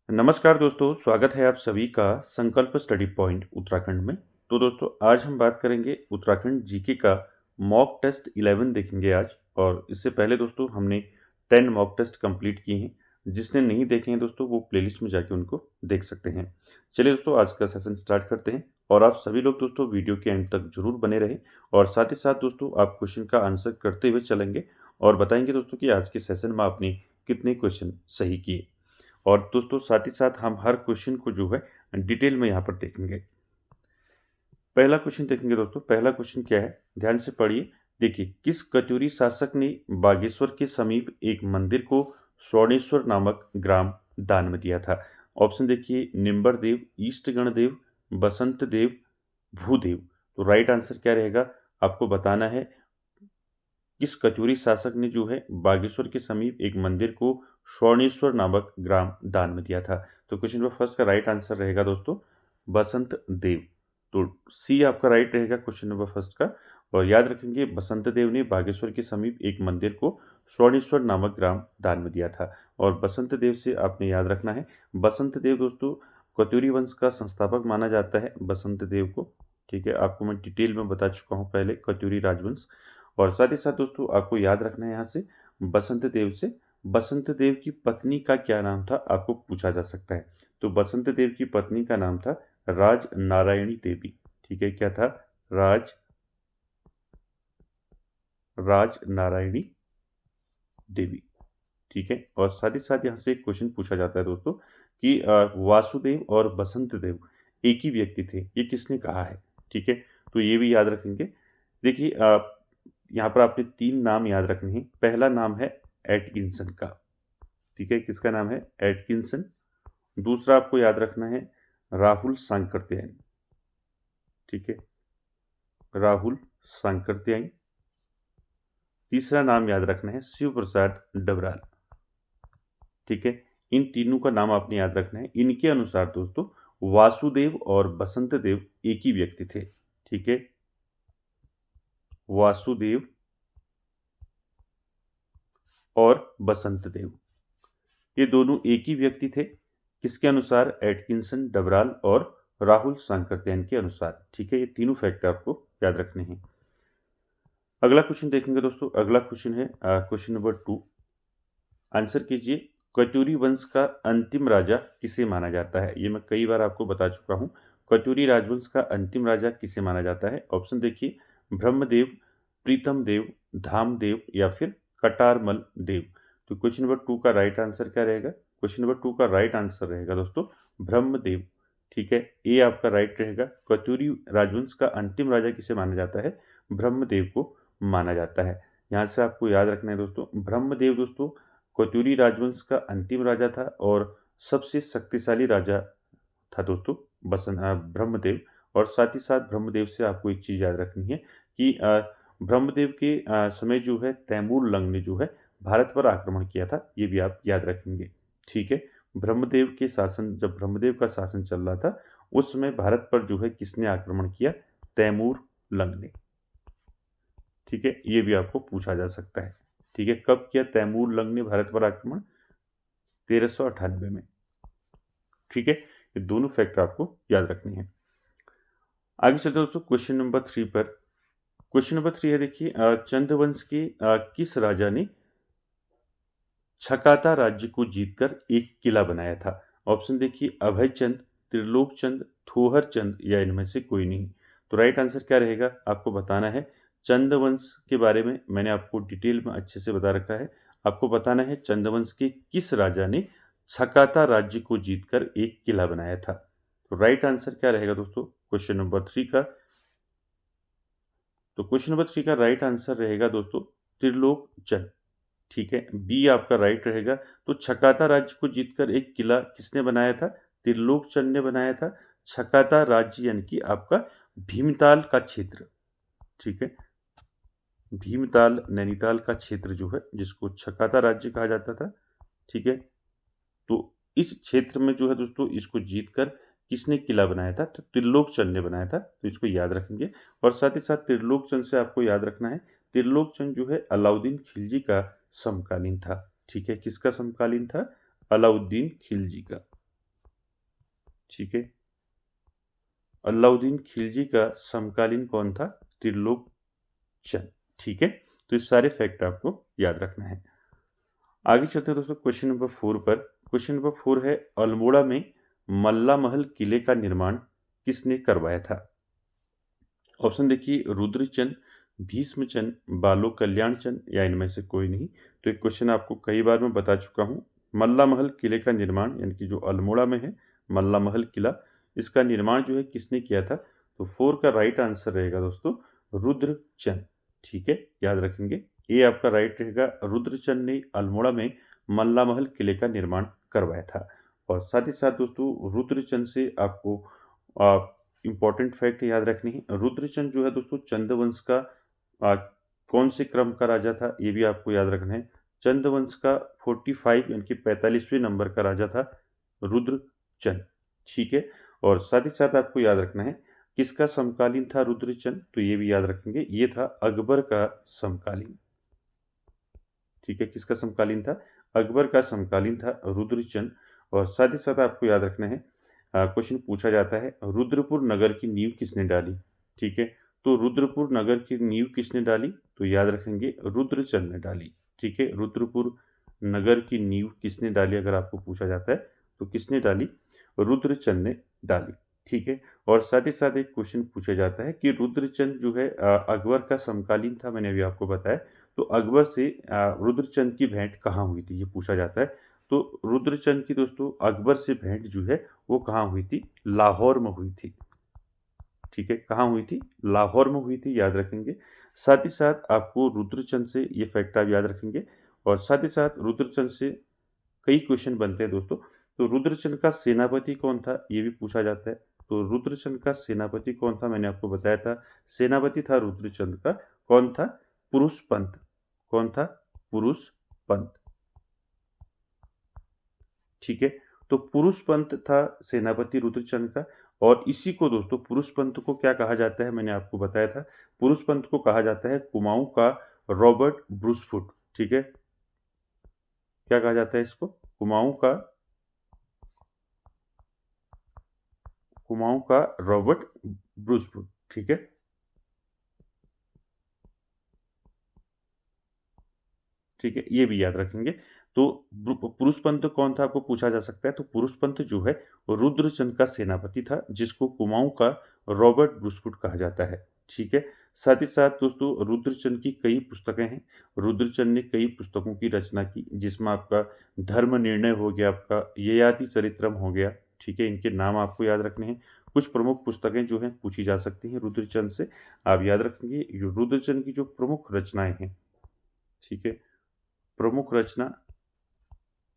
नमस्कार दोस्तों, स्वागत है आप सभी का संकल्प स्टडी पॉइंट उत्तराखंड में। तो दोस्तों आज हम बात करेंगे उत्तराखंड जीके का मॉक टेस्ट 11 देखेंगे आज। और इससे पहले दोस्तों हमने 10 मॉक टेस्ट कंप्लीट किए हैं। जिसने नहीं देखे हैं दोस्तों वो प्लेलिस्ट में जाके उनको देख सकते हैं। चलिए दोस्तों आज का सेशन स्टार्ट करते हैं और आप सभी लोग दोस्तों वीडियो के एंड तक जरूर बने रहें और साथ ही साथ दोस्तों आप क्वेश्चन का आंसर करते हुए चलेंगे और बताएंगे दोस्तों कि आज के सेशन में आपने कितने क्वेश्चन सही किए। और दोस्तों साथ ही साथ हम हर क्वेश्चन को जो है डिटेल में यहाँ पर देखेंगे। पहला क्वेश्चन देखेंगे दोस्तों। पहला क्वेश्चन क्या है, ध्यान से पढ़िए। देखिए, किस कत्यूरी शासक ने बागेश्वर के समीप एक मंदिर को स्वर्णेश्वर नामक ग्राम दान में दिया था? ऑप्शन देखिए, निम्बर देव, ईष्टगण देव, बसंत देव, भूदेव। तो राइट आंसर क्या रहेगा आपको बताना है। किस कत्यूरी शासक ने जो है बागेश्वर के समीप एक मंदिर को स्वर्णेश्वर नामक ग्राम दान में दिया था? तो क्वेश्चन नंबर फर्स्ट का राइट आंसर रहेगा दोस्तों बसंत देव। तो सी आपका राइट रहेगा क्वेश्चन नंबर फर्स्ट का। और याद रखेंगे बसंत देव ने बागेश्वर के समीप एक मंदिर को स्वर्णेश्वर नामक ग्राम दान में दिया था। और बसंत देव से आपने याद रखना है, बसंत देव दोस्तों कत्यूरी वंश का संस्थापक माना जाता है बसंत देव को। ठीक है, आपको मैं डिटेल में बता चुका हूँ पहले कत्यूरी राजवंश। और साथ ही साथ दोस्तों आपको याद रखना है यहाँ से बसंत देव से बसंत देव की पत्नी का क्या नाम था आपको पूछा जा सकता है। तो बसंत देव की पत्नी का नाम था राज नारायणी देवी। ठीक है, क्या था? राज नारायणी देवी। ठीक है, और साथ ही साथ यहाँ से एक क्वेश्चन पूछा जाता है दोस्तों कि वासुदेव और बसंत देव एक ही व्यक्ति थे, ये किसने कहा है? ठीक है, तो ये भी याद रखेंगे। देखिए यहाँ पर आपने 3 नाम याद रखने हैं। पहला नाम है एटकिंसन का। ठीक है, किसका नाम है? एटकिंसन। दूसरा आपको याद रखना है राहुल सांकृत्यायन। ठीक है, राहुल सांकृत्यायन। तीसरा नाम याद रखना है शिव प्रसाद डबराल। ठीक है, इन तीनों का नाम आपने याद रखना है। इनके अनुसार दोस्तों वासुदेव और बसंत देव एक ही व्यक्ति थे। ठीक है, वासुदेव और बसंत देव ये दोनों एक ही व्यक्ति थे। किसके अनुसार? एटकिंसन, डबराल और राहुल सांकृत्यायन के अनुसार। ठीक है, ये तीनों फैक्ट आपको याद रखने हैं। अगला क्वेश्चन देखेंगे दोस्तों। अगला क्वेश्चन है क्वेश्चन नंबर 2। आंसर कीजिए, कत्यूरी वंश का अंतिम राजा किसे माना जाता है? ये मैं कई बार आपको बता चुका हूँ। कत्यूरी राजवंश का अंतिम राजा किसे माना जाता है? ऑप्शन देखिए, ब्रह्मदेव, प्रीतम देव, धामदेव या फिर कटारमल देव। तो क्वेश्चन नंबर 2 का राइट आंसर क्या रहेगा? क्वेश्चन नंबर 2 का राइट आंसर रहेगा दोस्तों ब्रह्मदेव। ठीक है, ये आपका राइट रहेगा। कत्यूरी राजवंश का अंतिम राजा किसे माना जाता है? ब्रह्मदेव को माना जाता है। यहाँ से आपको याद रखना है दोस्तों, ब्रह्मदेव दोस्तों कत्यूरी राजवंश का अंतिम राजा था और सबसे शक्तिशाली राजा था दोस्तों ब्रह्मदेव। और साथ ही साथ ब्रह्मदेव से आपको एक चीज़ याद रखनी है कि ब्रह्मदेव के समय जो है तैमूर लंग ने जो है भारत पर आक्रमण किया था, ये भी आप याद रखेंगे। ठीक है, ब्रह्मदेव के शासन, जब ब्रह्मदेव का शासन चल रहा था उस समय भारत पर जो है किसने आक्रमण किया? तैमूर लंग ने। ठीक है, ये भी आपको पूछा जा सकता है। ठीक है, कब किया तैमूर लंग ने भारत पर आक्रमण? 1398 में। ठीक है, ये दोनों फैक्टर आपको याद रखनी है। आगे चलते दोस्तों क्वेश्चन नंबर 3 पर। क्वेश्चन नंबर 3 है, देखिए चंद्रवंश के किस राजा ने छकाता राज्य को जीतकर एक किला बनाया था? ऑप्शन देखिए, अभय चंद, त्रिलोक चंद, थोहर चंद या इनमें से कोई नहीं। तो राइट आंसर क्या रहेगा आपको बताना है। चंद्रवंश के बारे में मैंने आपको डिटेल में अच्छे से बता रखा है। आपको बताना है चंद्रवंश के किस राजा ने छकाता राज्य को जीतकर एक किला बनाया था। तो राइट आंसर क्या रहेगा दोस्तों क्वेश्चन नंबर 3 का? तो क्वेश्चन नंबर 3 का राइट आंसर रहेगा दोस्तों त्रिलोक चंद। ठीक है, बी आपका राइट रहेगा। तो छकाता राज्य को जीतकर एक किला किसने बनाया था? त्रिलोक चंद ने बनाया था। छकाता राज्य यानी कि आपका भीमताल का क्षेत्र। ठीक है, भीमताल नैनीताल का क्षेत्र जो है जिसको छकाता राज्य कहा जाता था। ठीक है, तो इस क्षेत्र में जो है दोस्तों इसको जीतकर किसने किला बनाया था? तो त्रिलोक चंद ने बनाया था। तो इसको याद रखेंगे। और साथ ही साथ त्रिलोक चंद से आपको याद रखना है, त्रिलोक चंद जो है अलाउद्दीन खिलजी का समकालीन था। ठीक है, किसका समकालीन था? अलाउद्दीन खिलजी का। ठीक है। अलाउद्दीन खिलजी का समकालीन कौन था? त्रिलोकचंद। ठीक है, तो ये सारे फैक्ट आपको याद रखना है। आगे चलते हैं दोस्तों क्वेश्चन नंबर 4 पर। क्वेश्चन नंबर 4 है, अल्मोड़ा में मल्ला महल किले का निर्माण किसने करवाया था? ऑप्शन देखिए, रुद्रचंद, भीष्मचंद, बालो कल्याणचंद या इनमें से कोई नहीं। तो एक क्वेश्चन आपको कई बार मैं बता चुका हूँ। मल्ला महल किले का निर्माण यानी कि जो अल्मोड़ा में है मल्ला महल किला, इसका निर्माण जो है किसने किया था? तो 4 का राइट आंसर रहेगा दोस्तों रुद्रचंद। ठीक है, याद रखेंगे, ये आपका राइट रहेगा। रुद्रचंद ने अल्मोड़ा में मल्ला महल किले का निर्माण करवाया था। और साथ ही साथ दोस्तों रुद्रचंद से आपको इंपॉर्टेंट फैक्ट याद रखनी है। रुद्रचंद जो है दोस्तों चंद्रवंश का आ, कौन से क्रम का राजा था, ये भी आपको याद रखना है। चंद्रवंश का 45 यानी कि 45वें नंबर का राजा था रुद्रचंद। ठीक है, और साथ ही साथ आपको याद रखना है किसका समकालीन था रुद्रचंद, तो ये भी याद रखेंगे, ये था अकबर का समकालीन। ठीक है, किसका समकालीन था? अकबर का समकालीन था रुद्रचंद। और साथ ही साथ आपको याद रखना है, क्वेश्चन पूछा जाता है रुद्रपुर नगर की नींव किसने डाली? ठीक है, तो रुद्रपुर नगर की नींव किसने डाली? तो याद रखेंगे रुद्रचंद ने डाली। ठीक है, रुद्रपुर नगर की नींव किसने डाली अगर आपको पूछा जाता है तो किसने डाली? रुद्रचंद ने डाली। ठीक है, और साथ ही साथ एक क्वेश्चन पूछा जाता है कि रुद्रचंद जो है अकबर का समकालीन था, मैंने अभी आपको बताया। तो अकबर से रुद्रचंद की भेंट कहाँ हुई थी, ये पूछा जाता है। तो रुद्रचंद की दोस्तों अकबर से भेंट जो है वो कहाँ हुई थी? लाहौर में हुई थी। ठीक है, कहाँ हुई थी? लाहौर में हुई थी, याद रखेंगे। साथ ही साथ आपको रुद्रचंद से ये फैक्ट आप याद रखेंगे। और साथ ही साथ रुद्रचंद से कई क्वेश्चन बनते हैं दोस्तों। तो रुद्रचंद का सेनापति कौन था, ये भी पूछा जाता है। तो रुद्रचंद का सेनापति कौन था, मैंने आपको बताया था। सेनापति था रुद्रचंद का, कौन था? पुरुष पंत। कौन था? पुरुष पंत। ठीक है, तो पुरुष पंत था सेनापति रुद्रचंद का। और इसी को दोस्तों पुरुष पंत को क्या कहा जाता है, मैंने आपको बताया था। पुरुष पंत को कहा जाता है कुमाऊं का रॉबर्ट ब्रूसफुट। ठीक है, क्या कहा जाता है इसको? कुमाऊं का रॉबर्ट ब्रूसफुट। ठीक है, ठीक है, ये भी याद रखेंगे। तो पुरुष पंत कौन था आपको पूछा जा सकता है। तो पुरुष पंत जो है वो रुद्रचंद का सेनापति था, जिसको कुमाऊं का रॉबर्ट ब्रूसफुट कहा जाता है। ठीक है, साथ ही साथ दोस्तों रुद्रचंद की कई पुस्तकें हैं। रुद्रचंद ने कई पुस्तकों की रचना की, जिसमें आपका धर्म निर्णय हो गया, आपका ययाति चरित्रम हो गया। ठीक है, इनके नाम आपको याद रखने हैं। कुछ प्रमुख पुस्तकें जो हैं पूछी जा सकती हैं रुद्रचंद से, आप याद रखेंगे रुद्रचंद की जो प्रमुख रचनाएं हैं। ठीक है, प्रमुख रचना,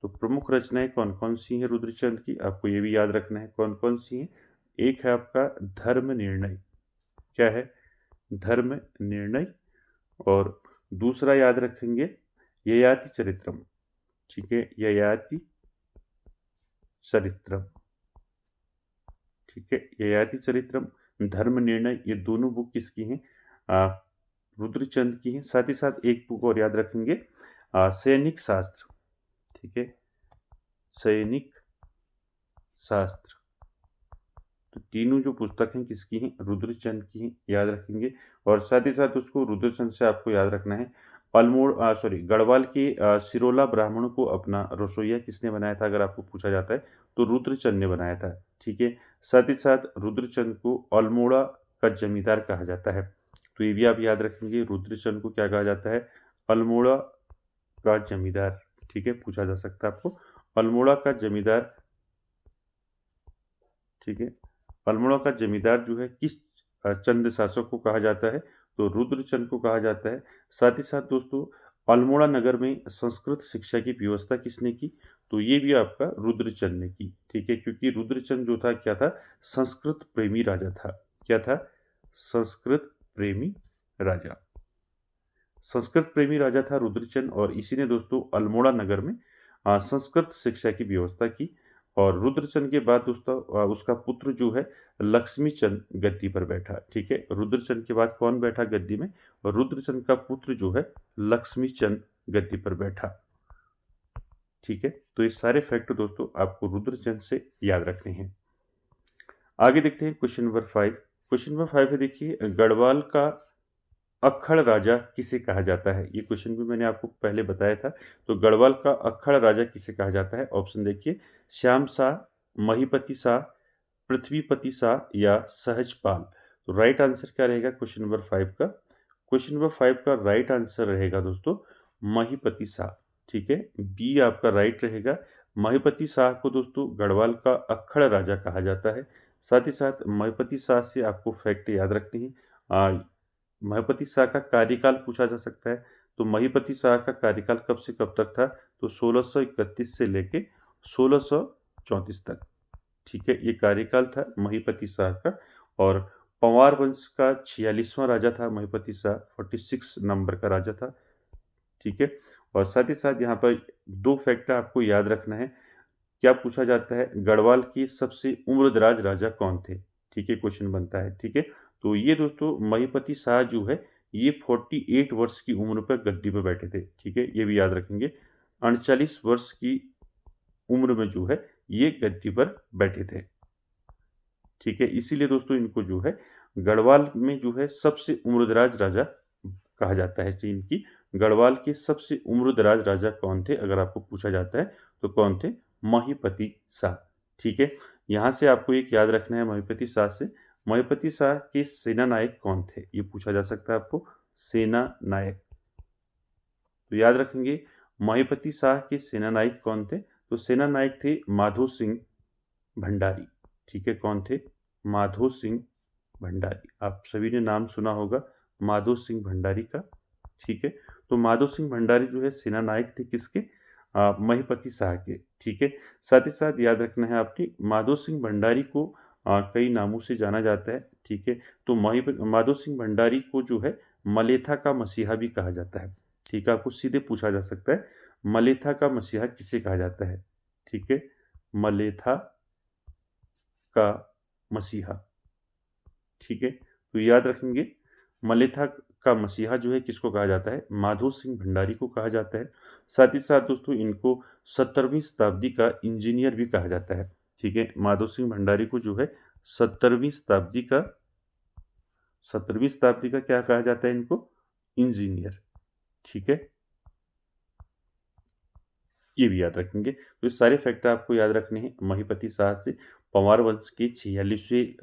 तो प्रमुख रचनाएं कौन कौन सी हैं रुद्रचंद की, आपको ये भी याद रखना है कौन कौन सी हैं। एक है आपका धर्म निर्णय। क्या है? धर्म निर्णय। और दूसरा याद रखेंगे ययाति चरित्रम। ठीक है, ययाति चरित्रम। ठीक है, ययाति चरित्रम, धर्म निर्णय, ये दोनों बुक किसकी हैं? रुद्रचंद की हैं। साथ ही साथ एक बुक और याद रखेंगे, सैनिक शास्त्र। ठीक है, सैनिक शास्त्र। तो तीनों जो पुस्तक हैं किसकी हैं? रुद्रचंद की हैं, याद रखेंगे। और साथ ही साथ उसको रुद्रचंद से आपको याद रखना है गढ़वाल के सिरोला ब्राह्मणों को अपना रसोइया किसने बनाया था अगर आपको पूछा जाता है, तो रुद्रचंद ने बनाया था। ठीक है, साथ ही साथ रुद्रचंद को अल्मोड़ा का जमींदार कहा जाता है। तो ये भी आप याद रखेंगे, रुद्रचंद को क्या कहा जाता है? अल्मोड़ा का जमींदार। ठीक है, पूछा जा सकता है आपको अल्मोड़ा का जमींदार। ठीक है, अल्मोड़ा का जमींदार जो है किस चंद शासक को कहा जाता है? तो रुद्रचंद को कहा जाता है। साथ ही साथ दोस्तों अल्मोड़ा नगर में संस्कृत शिक्षा की व्यवस्था किसने की? तो ये भी आपका रुद्रचंद ने की। ठीक है, क्योंकि रुद्रचंद जो था क्या था? संस्कृत प्रेमी राजा था। क्या था? संस्कृत प्रेमी राजा। संस्कृत प्रेमी राजा था रुद्रचंद, और इसी ने दोस्तों अल्मोड़ा नगर में संस्कृत शिक्षा की व्यवस्था की। और रुद्रचंद के बाद दोस्तों उसका पुत्र जो है लक्ष्मीचंद गद्दी पर बैठा। ठीक है, रुद्रचंद के बाद कौन बैठा गद्दी में? रुद्रचंद का पुत्र जो है लक्ष्मीचंद गद्दी पर बैठा। ठीक है, तो ये सारे फैक्ट दोस्तों आपको रुद्रचंद से याद रखने हैं। आगे देखते हैं क्वेश्चन नंबर 5। क्वेश्चन नंबर 5 है, देखिए, गढ़वाल का अक्खड़ राजा किसे कहा जाता है? ये क्वेश्चन भी मैंने आपको पहले बताया था। तो गढ़वाल का अक्खड़ राजा किसे कहा जाता है? ऑप्शन देखिए, श्याम शाह, महीपति शाह, पृथ्वीपति शाह या सहजपाल। तो राइट आंसर क्या रहेगा क्वेश्चन नंबर 5 का? क्वेश्चन नंबर 5 का राइट आंसर रहेगा दोस्तों महीपति शाह। ठीक है, बी आपका राइट रहेगा। महीपति शाह को दोस्तों गढ़वाल का अक्खड़ राजा कहा जाता है। साथ ही साथ महीपति शाह से आपको फैक्ट याद रखनी है। महीपति शाह का कार्यकाल पूछा जा सकता है। तो महीपति शाह का कार्यकाल कब से कब तक था? तो 1631 से लेके 1634 तक। ठीक है, ये कार्यकाल था महीपति शाह का। और पंवार वंश का 46वां राजा था महीपति शाह, 46 नंबर का राजा था। ठीक है, और साथ ही साथ यहाँ पर दो फैक्टर आपको याद रखना है। क्या पूछा जाता है? गढ़वाल के सबसे उम्रदराज राजा कौन थे? ठीक है, क्वेश्चन बनता है। ठीक है, तो ये दोस्तों महीपति शाह जो है ये 48 वर्ष की उम्र पर गद्दी पर बैठे थे। ठीक है, ये भी याद रखेंगे। 39 वर्ष की उम्र में जो है ये गद्दी पर बैठे थे। ठीक है, इसीलिए दोस्तों इनको जो है गढ़वाल में जो है सबसे उम्रदराज राजा कहा जाता है। इनकी गढ़वाल के सबसे उम्रदराज राजा कौन थे अगर आपको पूछा जाता है तो कौन थे? महीपति शाह। ठीक है, यहाँ से आपको एक याद रखना है महीपति शाह से। महीपति शाह के सेना नायक कौन थे? ये पूछा जा सकता है आपको, सेना नायक। तो याद रखेंगे महीपति शाह के सेना नायक कौन थे? तो सेना नायक थे माधो सिंह भंडारी। ठीक है, कौन थे? माधो सिंह भंडारी। आप सभी ने नाम सुना होगा माधो सिंह भंडारी का। ठीक है, तो माधो सिंह भंडारी जो है सेना नायक थे किसके? महीपति शाह के। ठीक है, साथ ही साथ याद रखना है आपने माधो सिंह भंडारी को कई नामों से जाना जाता है। ठीक है, तो माधो सिंह भंडारी को जो है मलेथा का मसीहा भी कहा जाता है। ठीक है, आपको सीधे पूछा जा सकता है मलेथा का मसीहा किसे कहा जाता है? ठीक है, मलेथा का मसीहा। ठीक है, तो याद रखेंगे मलेथा का मसीहा जो है किसको कहा जाता है? माधो सिंह भंडारी को कहा जाता है। साथ ही साथ दोस्तों इनको 17वीं शताब्दी का इंजीनियर भी कहा जाता है। ठीक है, माधो सिंह भंडारी को जो है 17वीं शताब्दी का 17वीं शताब्दी का क्या कहा जाता है इनको? इंजीनियर। ठीक है, ये भी याद रखेंगे। तो ये सारे फैक्टर आपको याद रखने हैं महीपति शाह से। पंवार वंश के 46वें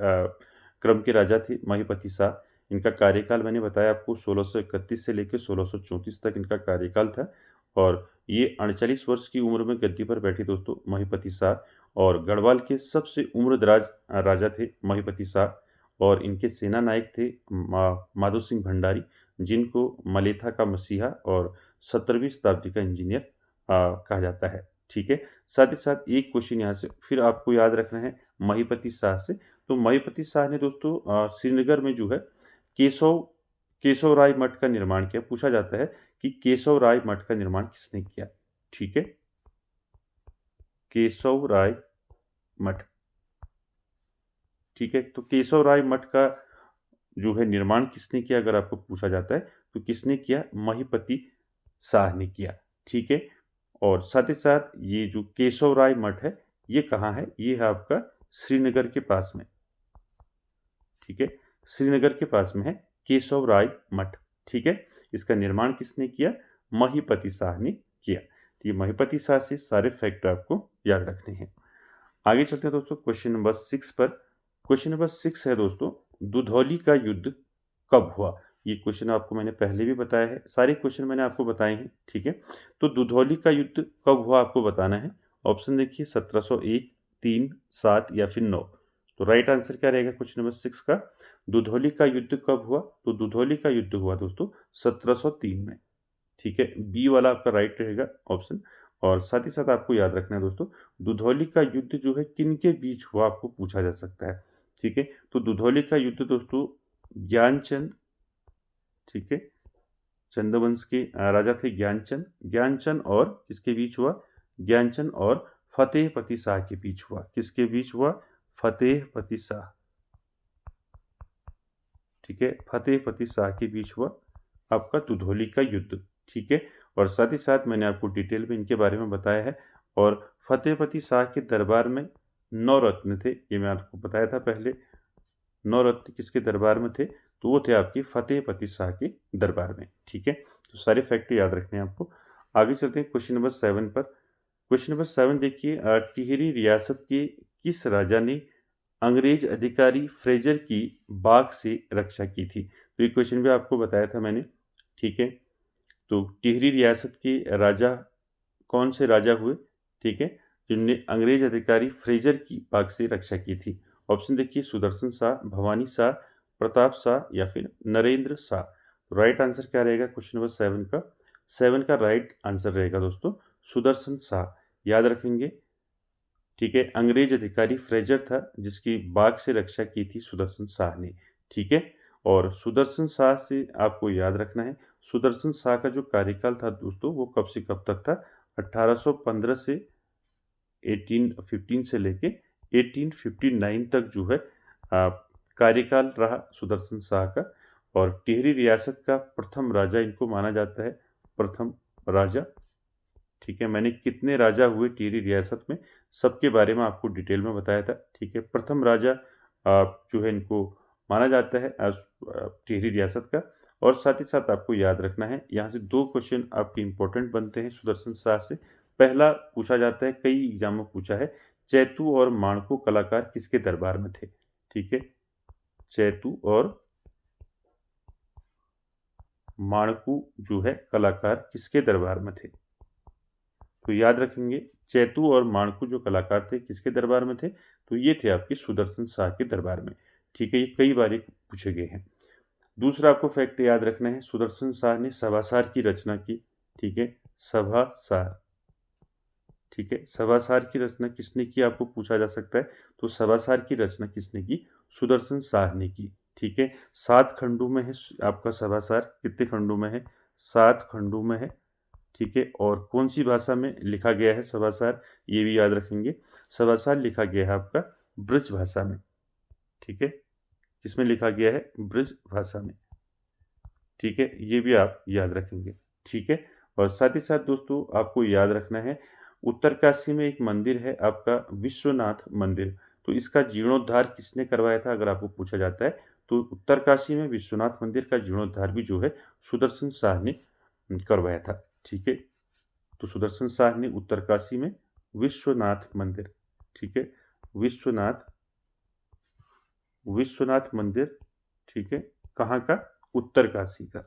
क्रम के राजा थे महीपति शाह। इनका कार्यकाल मैंने बताया आपको 1631 से लेकर 1634 तक इनका कार्यकाल था। और ये 39 वर्ष की उम्र में गद्दी पर बैठे दोस्तों महीपति शाह। और गढ़वाल के सबसे उम्रदराज राजा थे महीपति शाह। और इनके सेना नायक थे माधो सिंह भंडारी, जिनको मलेथा का मसीहा और 17वीं शताब्दी का इंजीनियर कहा जाता है। ठीक है, साथ ही साथ एक क्वेश्चन यहाँ से फिर आपको याद रखना है महीपति शाह से। तो महीपति शाह ने दोस्तों श्रीनगर में जो है केशव केशव राय मठ का निर्माण किया। पूछा जाता है कि केशव राय मठ का निर्माण किसने किया? ठीक है, केशव राय मठ। ठीक है, तो केशव राय मठ का जो है निर्माण किसने किया अगर आपको पूछा जाता है तो किसने किया? महीपति शाह ने किया। ठीक है, और साथ ही साथ ये जो केशव राय मठ है ये कहाँ है? ये है आपका श्रीनगर के पास में। ठीक है, श्रीनगर के पास में है केशव राय मठ। ठीक है, इसका निर्माण किसने किया? महीपति शाह ने किया। तो ये महीपति शाह से सारे फैक्ट आपको याद रखने हैं। आगे चलते हैं दोस्तों क्वेश्चन नंबर 6 पर। क्वेश्चन नंबर 6 है दोस्तों, दुधौली का युद्ध कब हुआ? ये क्वेश्चन आपको मैंने पहले भी बताया है, सारे क्वेश्चन मैंने आपको बताए हैं। ठीक है, तो दुधौली का युद्ध कब हुआ आपको बताना है। ऑप्शन देखिए 1701, 3, 7 या फिर 9। तो राइट आंसर क्या रहेगा क्वेश्चन नंबर 6 का? दुधौली का युद्ध कब हुआ? तो दुधौली का युद्ध हुआ दोस्तों 1703 में। ठीक है, बी वाला आपका राइट रहेगा ऑप्शन। और साथ ही साथ आपको याद रखना है दोस्तों दुधौली का युद्ध जो है किन के बीच हुआ आपको पूछा जा सकता है। ठीक है, तो दुधौली का युद्ध दोस्तों ज्ञानचंद, ठीक है, चंद्रवंश के राजा थे ज्ञानचंद। ज्ञानचंद और किसके बीच हुआ? ज्ञानचंद और फतेहपति शाह के बीच हुआ। किसके बीच हुआ? फतेहपति शाह। ठीक है, फतेहपति शाह के बीच हुआ आपका दुधौली का युद्ध। ठीक है, और साथ ही साथ मैंने आपको डिटेल में इनके बारे में बताया है। और फतेहपति शाह के दरबार में नवरत्न थे, ये मैं आपको बताया था पहले। नवरत्न किसके दरबार में थे? तो वो थे आपके फतेहपति शाह के दरबार में। ठीक है, तो सारे फैक्ट याद रखने हैं आपको। आगे चलते हैं क्वेश्चन नंबर 7 पर। क्वेश्चन नंबर 7 देखिए, टिहरी रियासत के किस राजा ने अंग्रेज अधिकारी फ्रेजर की बाघ से रक्षा की थी? तो ये क्वेश्चन भी आपको बताया था मैंने। ठीक है, तो टिहरी रियासत के राजा कौन से राजा हुए? ठीक है, जिनने अंग्रेज अधिकारी फ्रेजर की बाघ से रक्षा की थी। ऑप्शन देखिए, सुदर्शन शाह, भवानी शाह, प्रताप शाह या फिर नरेंद्र शाह। राइट आंसर क्या रहेगा क्वेश्चन नंबर 7 का? 7 का राइट आंसर रहेगा दोस्तों सुदर्शन शाह। याद रखेंगे। ठीक है, अंग्रेज अधिकारी फ्रेजर था जिसकी बाघ से रक्षा की थी सुदर्शन शाह ने। ठीक है, और सुदर्शन शाह से आपको याद रखना है, सुदर्शन शाह का जो कार्यकाल था दोस्तों वो कब से कब तक था? 1815 से 1815 से लेके 1859 तक जो है कार्यकाल रहा सुदर्शन शाह का। और टिहरी रियासत का प्रथम राजा इनको माना जाता है, प्रथम राजा। ठीक है, मैंने कितने राजा हुए टिहरी रियासत में सबके बारे में आपको डिटेल में बताया था। ठीक है, प्रथम राजा जो है इनको माना जाता है टिहरी रियासत का। और साथ ही साथ आपको याद रखना है, यहाँ से 2 क्वेश्चन आपके इंपॉर्टेंट बनते हैं सुदर्शन शाह से। पहला पूछा जाता है, कई एग्जाम में पूछा है, चैतू और माणको कलाकार किसके दरबार में थे? ठीक है, चैतू और माणकू जो है कलाकार किसके दरबार में थे? तो याद रखेंगे, चैतू और माणकू जो कलाकार थे किसके दरबार में थे? तो ये थे आपके सुदर्शन शाह के दरबार में। ठीक है, ये कई बार पूछे गए हैं। दूसरा आपको फैक्ट याद रखना है, सुदर्शन शाह ने सभासार की रचना की। ठीक है, सभासार। ठीक है, सभासार की रचना किसने की आपको पूछा जा सकता है। तो सभासार की रचना किसने की? सुदर्शन शाह ने की। ठीक है, 7 खंडों में है आपका सभासार। कितने खंडों में है? 7 खंडों में है। ठीक है, और कौन सी भाषा में लिखा गया है सभासार? ये भी याद रखेंगे। सभासार लिखा गया है आपका ब्रज भाषा में। ठीक है, किसमें लिखा गया है? ब्रज भाषा में। ठीक है, ये भी आप याद रखेंगे। ठीक है, और साथ ही साथ दोस्तों आपको याद रखना है, उत्तरकाशी में एक मंदिर है आपका विश्वनाथ मंदिर। तो इसका जीर्णोद्धार किसने करवाया था अगर आपको पूछा जाता है? तो उत्तरकाशी में विश्वनाथ मंदिर का जीर्णोद्धार भी जो है सुदर्शन शाह ने करवाया था। ठीक है, तो सुदर्शन शाह ने उत्तरकाशी में विश्वनाथ मंदिर, ठीक है, विश्वनाथ विश्वनाथ मंदिर, ठीक है, कहाँ का? उत्तरकाशी का।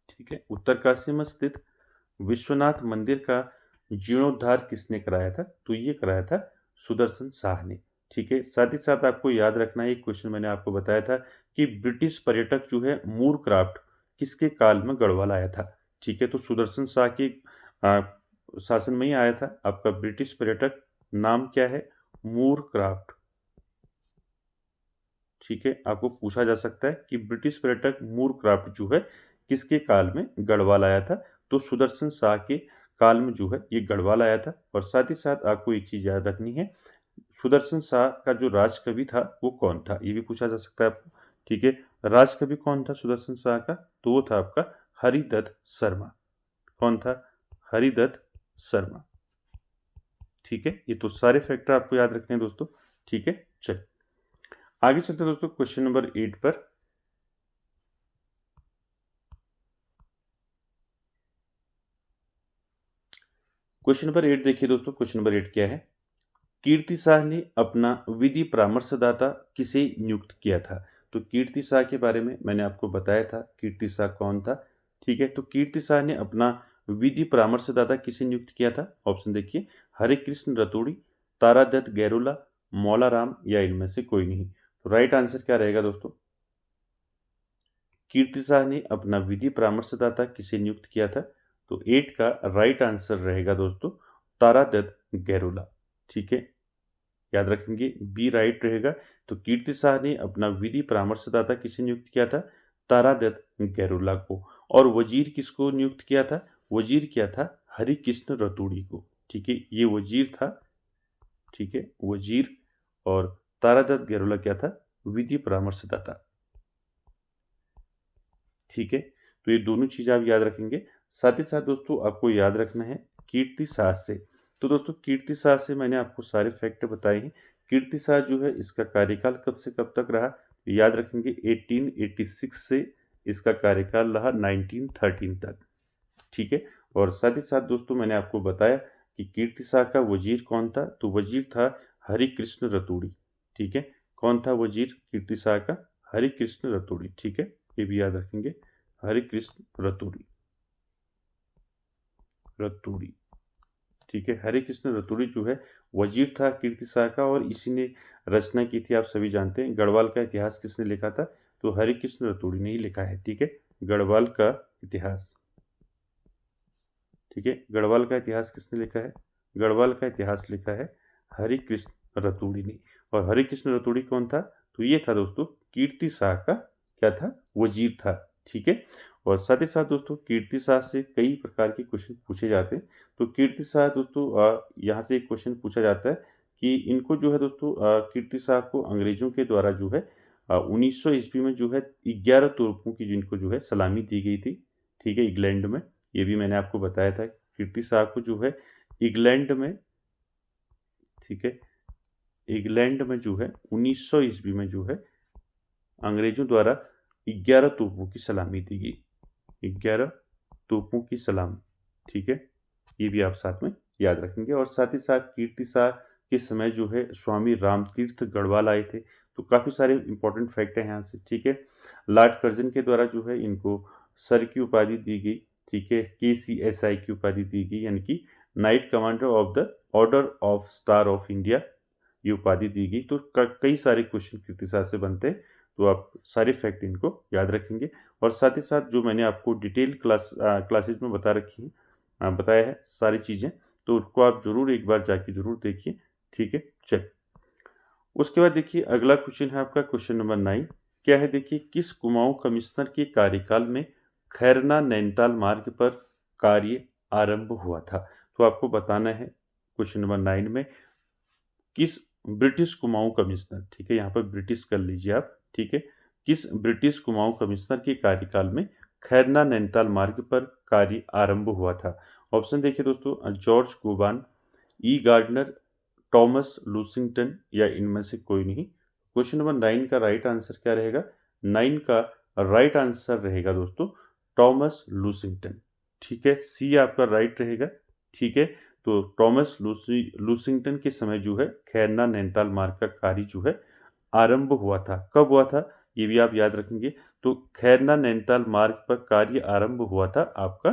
ठीक है, उत्तरकाशी में स्थित विश्वनाथ मंदिर का जीर्णोद्धार किसने कराया था? तो ये कराया था सुदर्शन शाह ने। ठीक है, साथ ही साथ आपको याद रखना है, एक क्वेश्चन मैंने आपको बताया था कि ब्रिटिश पर्यटक जो है मूरक्राफ्ट किसके काल में गढ़वाल आया था? ठीक है, तो सुदर्शन शाह के आ, शासन में ही आया था आपका ब्रिटिश पर्यटक। नाम क्या है? मूरक्राफ्ट। ठीक है, आपको पूछा जा सकता है कि ब्रिटिश पर्यटक मूरक्राफ्ट जो है किसके काल में गढ़वाल आया था? तो सुदर्शन शाह के काल में जो है ये गढ़वाल आया था। और साथ ही साथ आपको एक चीज याद रखनी है, सुदर्शन शाह का जो राजकवि था वो कौन था? ये भी पूछा जा सकता है आपको। ठीक है, राजकवि कौन था सुदर्शन शाह का? तो वो था आपका हरिदत्त शर्मा। कौन था? हरिदत्त शर्मा। ठीक है, ये तो सारे फैक्टर आपको याद रखने हैं दोस्तों। ठीक है, चलिए आगे चलते हैं दोस्तों क्वेश्चन नंबर 8 पर। क्वेश्चन नंबर 8 देखिए दोस्तों, क्वेश्चन नंबर 8 क्या है? कीर्ति शाह ने अपना विधि परामर्शदाता किसे नियुक्त किया था? तो कीर्ति शाह के बारे में मैंने आपको बताया था, कीर्ति शाह कौन था। ठीक है, तो कीर्ति शाह ने अपना विधि परामर्शदाता किसे नियुक्त किया था? ऑप्शन देखिए, हरे कृष्ण रतूड़ी, तारादत्त गैरोला, मौला राम या इनमें से कोई नहीं। तो राइट आंसर क्या रहेगा दोस्तों? कीर्ति शाह ने अपना विधि परामर्शदाता किसे नियुक्त किया था? तो 8 का राइट आंसर रहेगा दोस्तों तारादत्त गैरोला। ठीक है, याद रखेंगे, बी राइट रहेगा। तो कीर्ति शाह ने अपना विधि परामर्शदाता किसे नियुक्त किया था? तारादत्त गैरोला को। और वजीर किसको नियुक्त किया था? वजीर किया था हरिकृष्ण रतूड़ी को। ठीक है, ये वजीर था। ठीक है, वजीर। और तारादत्त गैरोला क्या था? विधि परामर्शदाता। ठीक है, तो ये दोनों चीज़ आप याद रखेंगे। साथ ही साथ दोस्तों आपको याद रखना है, कीर्ति शाह से तो दोस्तों कीर्ति शाह से मैंने आपको सारे फैक्ट बताए हैं। कीर्ति शाह जो है इसका कार्यकाल कब से कब तक रहा, तो याद रखेंगे 1886 से इसका कार्यकाल रहा 1913 तक। ठीक है। और साथ ही साथ दोस्तों मैंने आपको बताया कि कीर्ति शाह का वजीर कौन था, तो वजीर था हरिकृष्ण रतूड़ी। ठीक है। कौन था वजीर कीर्ति शाह का? हरिकृष्ण रतूड़ी। ठीक है, ये भी याद रखेंगे, हरिकृष्ण रतूड़ी। रतूड़ी। ठीक है, हरिकृष्ण रतूड़ी जो है वजीर था कीर्ति शाह का, और इसी ने रचना की थी, आप सभी जानते हैं। गढ़वाल का इतिहास किसने लिखा था? तो हरिकृष्ण रतूड़ी ने ही लिखा है। ठीक है, गढ़वाल का इतिहास। ठीक है, गढ़वाल का इतिहास किसने लिखा है? गढ़वाल का इतिहास लिखा है हरिकृष्ण रतूड़ी ने। और हरिकृष्ण रतूड़ी कौन था? तो ये था दोस्तों कीर्ति शाह का क्या था? वजीर था। ठीक है। और साथ ही साथ दोस्तों कीर्ति शाह से कई प्रकार के क्वेश्चन पूछे जाते हैं। तो कीर्ति शाह दोस्तों यहाँ से एक क्वेश्चन पूछा जाता है कि इनको जो है दोस्तों कीर्ति शाह को अंग्रेजों के द्वारा जो है 1900 ईस्वी में जो है 11 तोपों की जिनको जो है सलामी दी गई थी। ठीक है, इंग्लैंड में। ये भी मैंने आपको बताया था, कीर्ति शाह को जो है इंग्लैंड में, ठीक है, इंग्लैंड में जो है 1900 ईस्वी में जो है अंग्रेजों द्वारा 11 तोपों की सलामी दी गई। 11 तोपों की सलामी। ठीक है, ये भी आप साथ में याद रखेंगे। और साथ ही साथ कीर्ति शाह के समय जो है स्वामी रामतीर्थ गढ़वाल आए थे। तो काफ़ी सारे इंपॉर्टेंट फैक्ट हैं यहाँ से। ठीक है, लॉर्ड कर्जन के द्वारा जो है इनको सर की उपाधि दी गई। ठीक है, KCSI की उपाधि दी गई, यानी कि night commander of the order of star of India, ये उपाधि दी गई। तो कई सारे क्वेश्चन कीर्ति शाह से बनते हैं, तो आप सारे फैक्ट इनको याद रखेंगे। और साथ ही साथ जो मैंने आपको डिटेल क्लासेज में बता रखी है, बताया है सारी चीज़ें, तो उसको आप जरूर एक बार जाके जरूर देखिए। ठीक है, चल उसके बाद देखिए अगला क्वेश्चन है आपका क्वेश्चन नंबर 9। क्या है देखिए, किस कुमाऊं कमिश्नर के कार्यकाल में खैरना नैनीताल मार्ग पर कार्य आरंभ हुआ था? तो आपको बताना है क्वेश्चन नंबर 9 में किस ब्रिटिश कुमाऊं कमिश्नर, ठीक है, यहाँ पर ब्रिटिश कर लीजिए आप। ठीक है, किस ब्रिटिश कुमाऊं कमिश्नर के कार्यकाल में खैरना नैनीताल मार्ग पर कार्य आरंभ हुआ था? ऑप्शन देखिए दोस्तों, जॉर्ज गोबान, ई गार्डनर, टॉमस लूसिंगटन, या इनमें से कोई नहीं। क्वेश्चन नंबर 9 का राइट आंसर क्या रहेगा? 9 का राइट आंसर रहेगा दोस्तों टॉमस लूसिंगटन। ठीक है, सी आपका राइट रहेगा। ठीक है, तो टॉमस लूसिंगटन के समय जो है खैरना नैनीताल मार्ग का कार्य जो है आरंभ हुआ था। कब हुआ था ये भी आप याद रखेंगे। तो खैरना नैनीताल मार्ग पर कार्य आरंभ हुआ था आपका,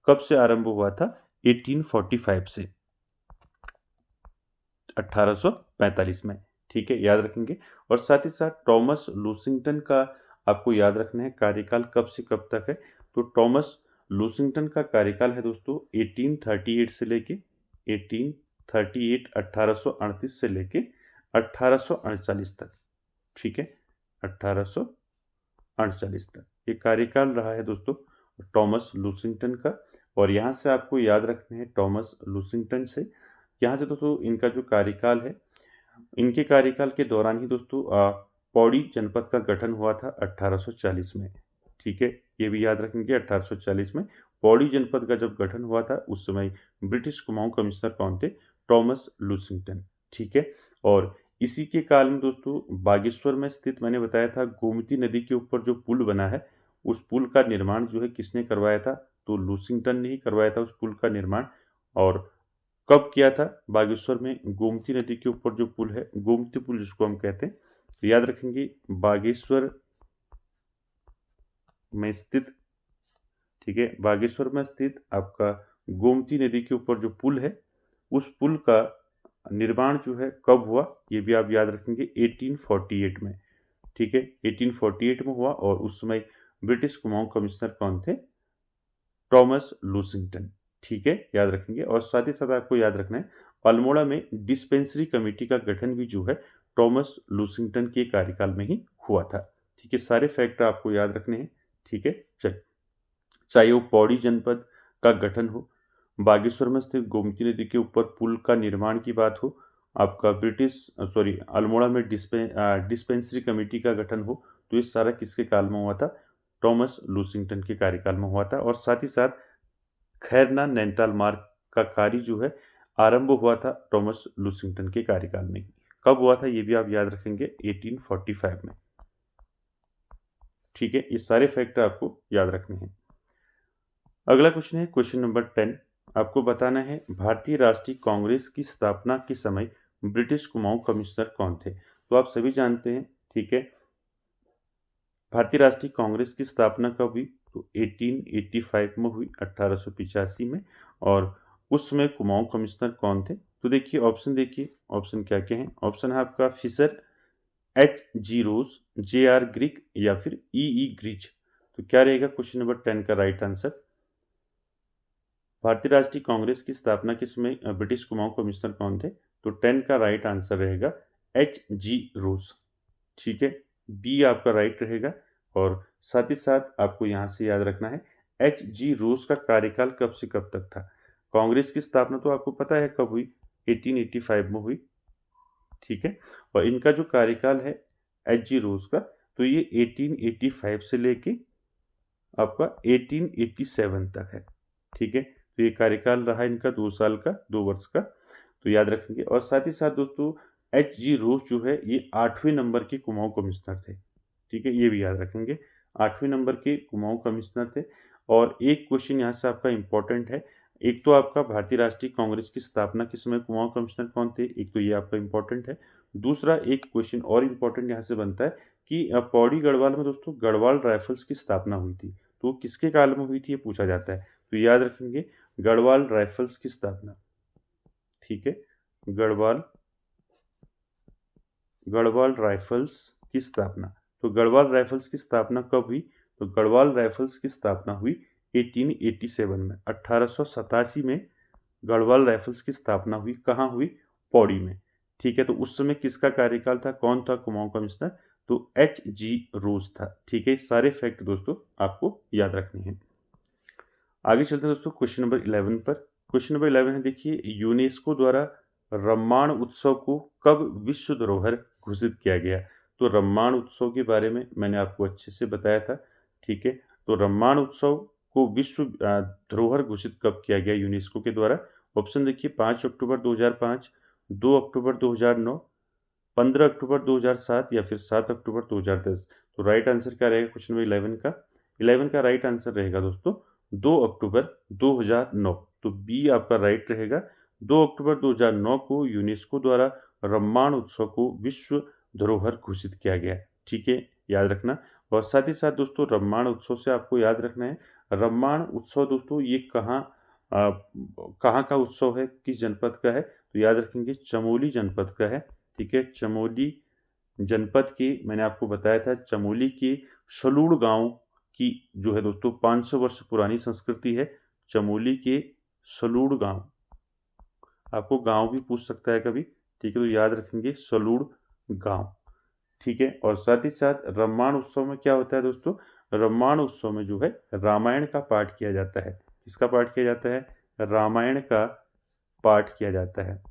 कब से आरंभ हुआ था? 1845 से, 1845 में। ठीक है, याद रखेंगे। और साथ ही साथ टॉमस लूसिंगटन का आपको याद रखना है कार्यकाल कब से कब तक है। तो टॉमस लूसिंगटन का कार्यकाल है दोस्तों 1838 से लेके 1838 1838 से लेके 1848 तक। ठीक है, 1848 तक ये कार्यकाल रहा है दोस्तों टॉमस लूसिंगटन का। और यहाँ से आपको याद रखना है टॉमस लूसिंगटन से, यहाँ से दोस्तों इनका जो कार्यकाल है, इनके कार्यकाल के दौरान ही दोस्तों पौड़ी जनपद का गठन हुआ था 1840 में। ठीक है, ये भी याद रखेंगे 1840 में पौड़ी जनपद का जब गठन हुआ था उस समय ब्रिटिश कुमाऊं कमिश्नर कौन थे? Thomas Lushington. ठीक है, और इसी के काल में दोस्तों बागेश्वर में स्थित, मैंने बताया था गोमती नदी के ऊपर जो पुल बना है, उस पुल का निर्माण जो है किसने करवाया था? तो लूसिंगटन ने ही करवाया था उस पुल का निर्माण। और कब किया था? बागेश्वर में गोमती नदी के ऊपर जो पुल है, गोमती पुल जिसको हम कहते हैं, तो याद रखेंगे बागेश्वर में स्थित, ठीक है, बागेश्वर में स्थित आपका गोमती नदी के ऊपर जो पुल है, उस पुल का निर्माण जो है कब हुआ ये भी आप याद रखेंगे 1848 में। ठीक है, 1848 में हुआ, और उस समय ब्रिटिश कुमाऊं कमिश्नर कौन थे? Thomas Lushington. ठीक है, याद रखेंगे। और साथ ही साथ आपको याद रखना है अल्मोड़ा में डिस्पेंसरी कमेटी का गठन भी जो है टॉमस लूसिंगटन के कार्यकाल में ही हुआ था। ठीक है, सारे फैक्ट आपको याद रखने हैं। ठीक है, चल चाहे वो पौड़ी जनपद का गठन हो, बागेश्वर में स्थित गोमती नदी के ऊपर पुल का निर्माण की बात हो, आपका अल्मोड़ा में डिस्पेंसरी कमेटी का गठन हो, तो ये सारा किसके काल में हुआ था? टॉमस लूसिंगटन के कार्यकाल में हुआ था। और साथ ही साथ खैरना नैनीताल मार्ग का कार्य जो है आरंभ हुआ था थॉमस लुसिंगटन के कार्यकाल में। कब हुआ था ये भी आप याद रखेंगे, 1845 में। ठीक है, ये सारे फैक्ट आपको याद रखने हैं। अगला क्वेश्चन है क्वेश्चन नंबर 10। आपको बताना है भारतीय राष्ट्रीय कांग्रेस की स्थापना के समय ब्रिटिश कुमाऊं कमिश्नर कौन थे। तो आप सभी जानते हैं, ठीक है, भारतीय राष्ट्रीय कांग्रेस की स्थापना कब हुई, तो 1885 में हुई, 1885 में। और उस समय कुमाऊं कमिश्नर कौन थे, तो देखिए ऑप्शन, देखिए ऑप्शन क्या क्या हैं। ऑप्शन है आपका फिशर, H.G. रोज, J.R. ग्रिक या फिर E.E. ग्रिच। तो क्या रहेगा क्वेश्चन नंबर 10 का राइट आंसर। भारतीय राष्ट्रीय कांग्रेस की स्थापना के समय ब्रिटिश कुमाऊं कमिश्नर कौन थे, तो 10 का राइट आंसर रहेगा H.G. रोज। ठीक है, बी आपका राइट रहेगा। और साथ ही साथ आपको यहाँ से याद रखना है H.G. रोज का कार्यकाल कब से कब तक था। कांग्रेस की स्थापना तो आपको पता है कब हुई, 1885 में हुई। ठीक है, और इनका जो कार्यकाल है H.G. रोज का, तो ये 1885 से लेके आपका 1887 तक है। ठीक है, तो ये कार्यकाल रहा इनका 2 साल का, 2 वर्ष का, तो याद रखेंगे। और साथ ही साथ दोस्तों H.G. रोज जो है ये 8वें नंबर के कुमाऊं कमिश्नर थे। ठीक है, ये भी याद रखेंगे, 8वें नंबर के कुमाऊं कमिश्नर थे। और एक क्वेश्चन यहाँ से आपका इंपॉर्टेंट है, एक तो आपका भारतीय राष्ट्रीय कांग्रेस की स्थापना के समय कुमाऊं कमिश्नर कौन थे, एक तो ये आपका इंपॉर्टेंट है। दूसरा एक क्वेश्चन और इंपॉर्टेंट यहाँ से बनता है कि पौड़ी गढ़वाल में दोस्तों गढ़वाल राइफल्स की स्थापना हुई थी, तो किसके काल में हुई थी ये पूछा जाता है। तो याद रखेंगे गढ़वाल राइफल्स की स्थापना। ठीक है, गढ़वाल राइफल्स की स्थापना। तो गढ़वाल राइफल्स की स्थापना कब हुई, तो गढ़वाल राइफल्स की स्थापना हुई 1887 में, 1887 में गढ़वाल राइफल्स की स्थापना हुई। कहाँ हुई, पौड़ी में। ठीक है, तो उस समय किसका कार्यकाल था, कौन था कुमाऊं कमिश्नर, तो H.G. रोज था। ठीक है, सारे फैक्ट दोस्तों आपको याद रखने हैं। आगे चलते हैं दोस्तों क्वेश्चन नंबर 11 पर। क्वेश्चन नंबर 11 है, देखिए यूनेस्को द्वारा रम्माण उत्सव को कब विश्व धरोहर घोषित किया गया। तो रम्माण उत्सव के बारे में मैंने आपको अच्छे से बताया था। ठीक है, तो रम्माण उत्सव को विश्व धरोहर घोषित कब किया गया यूनेस्को के द्वारा। ऑप्शन देखिए 5 अक्टूबर 2005, 2 अक्टूबर 2009, 15 अक्टूबर 2007 या फिर 7 अक्टूबर 2010। तो राइट आंसर क्या रहेगा क्वेश्चन नंबर 11 का। 11 का राइट आंसर रहेगा दोस्तों 2 अक्टूबर 2009। तो बी आपका राइट रहेगा। 2 अक्टूबर 2009 को यूनेस्को द्वारा रम्माण उत्सव को विश्व धरोहर घोषित किया गया। ठीक है, याद रखना। और साथ ही साथ दोस्तों रम्माण उत्सव से आपको याद रखना है, रम्माण उत्सव दोस्तों ये कहाँ का उत्सव है, किस जनपद का है, तो याद रखेंगे चमोली जनपद का है। ठीक है, चमोली जनपद की मैंने आपको बताया था, चमोली के सलूड़ गांव की जो है दोस्तों 500 वर्ष पुरानी संस्कृति है। चमोली के सलूड़ गांव, आपको गांव भी पूछ सकता है कभी। ठीक है, तो याद रखेंगे सलूड़ गांव। ठीक है, और साथ ही साथ रम्माण उत्सव में क्या होता है दोस्तों, रम्माण उत्सव में जो है रामायण का पाठ किया जाता है। किसका पाठ किया जाता है, रामायण का पाठ किया जाता है।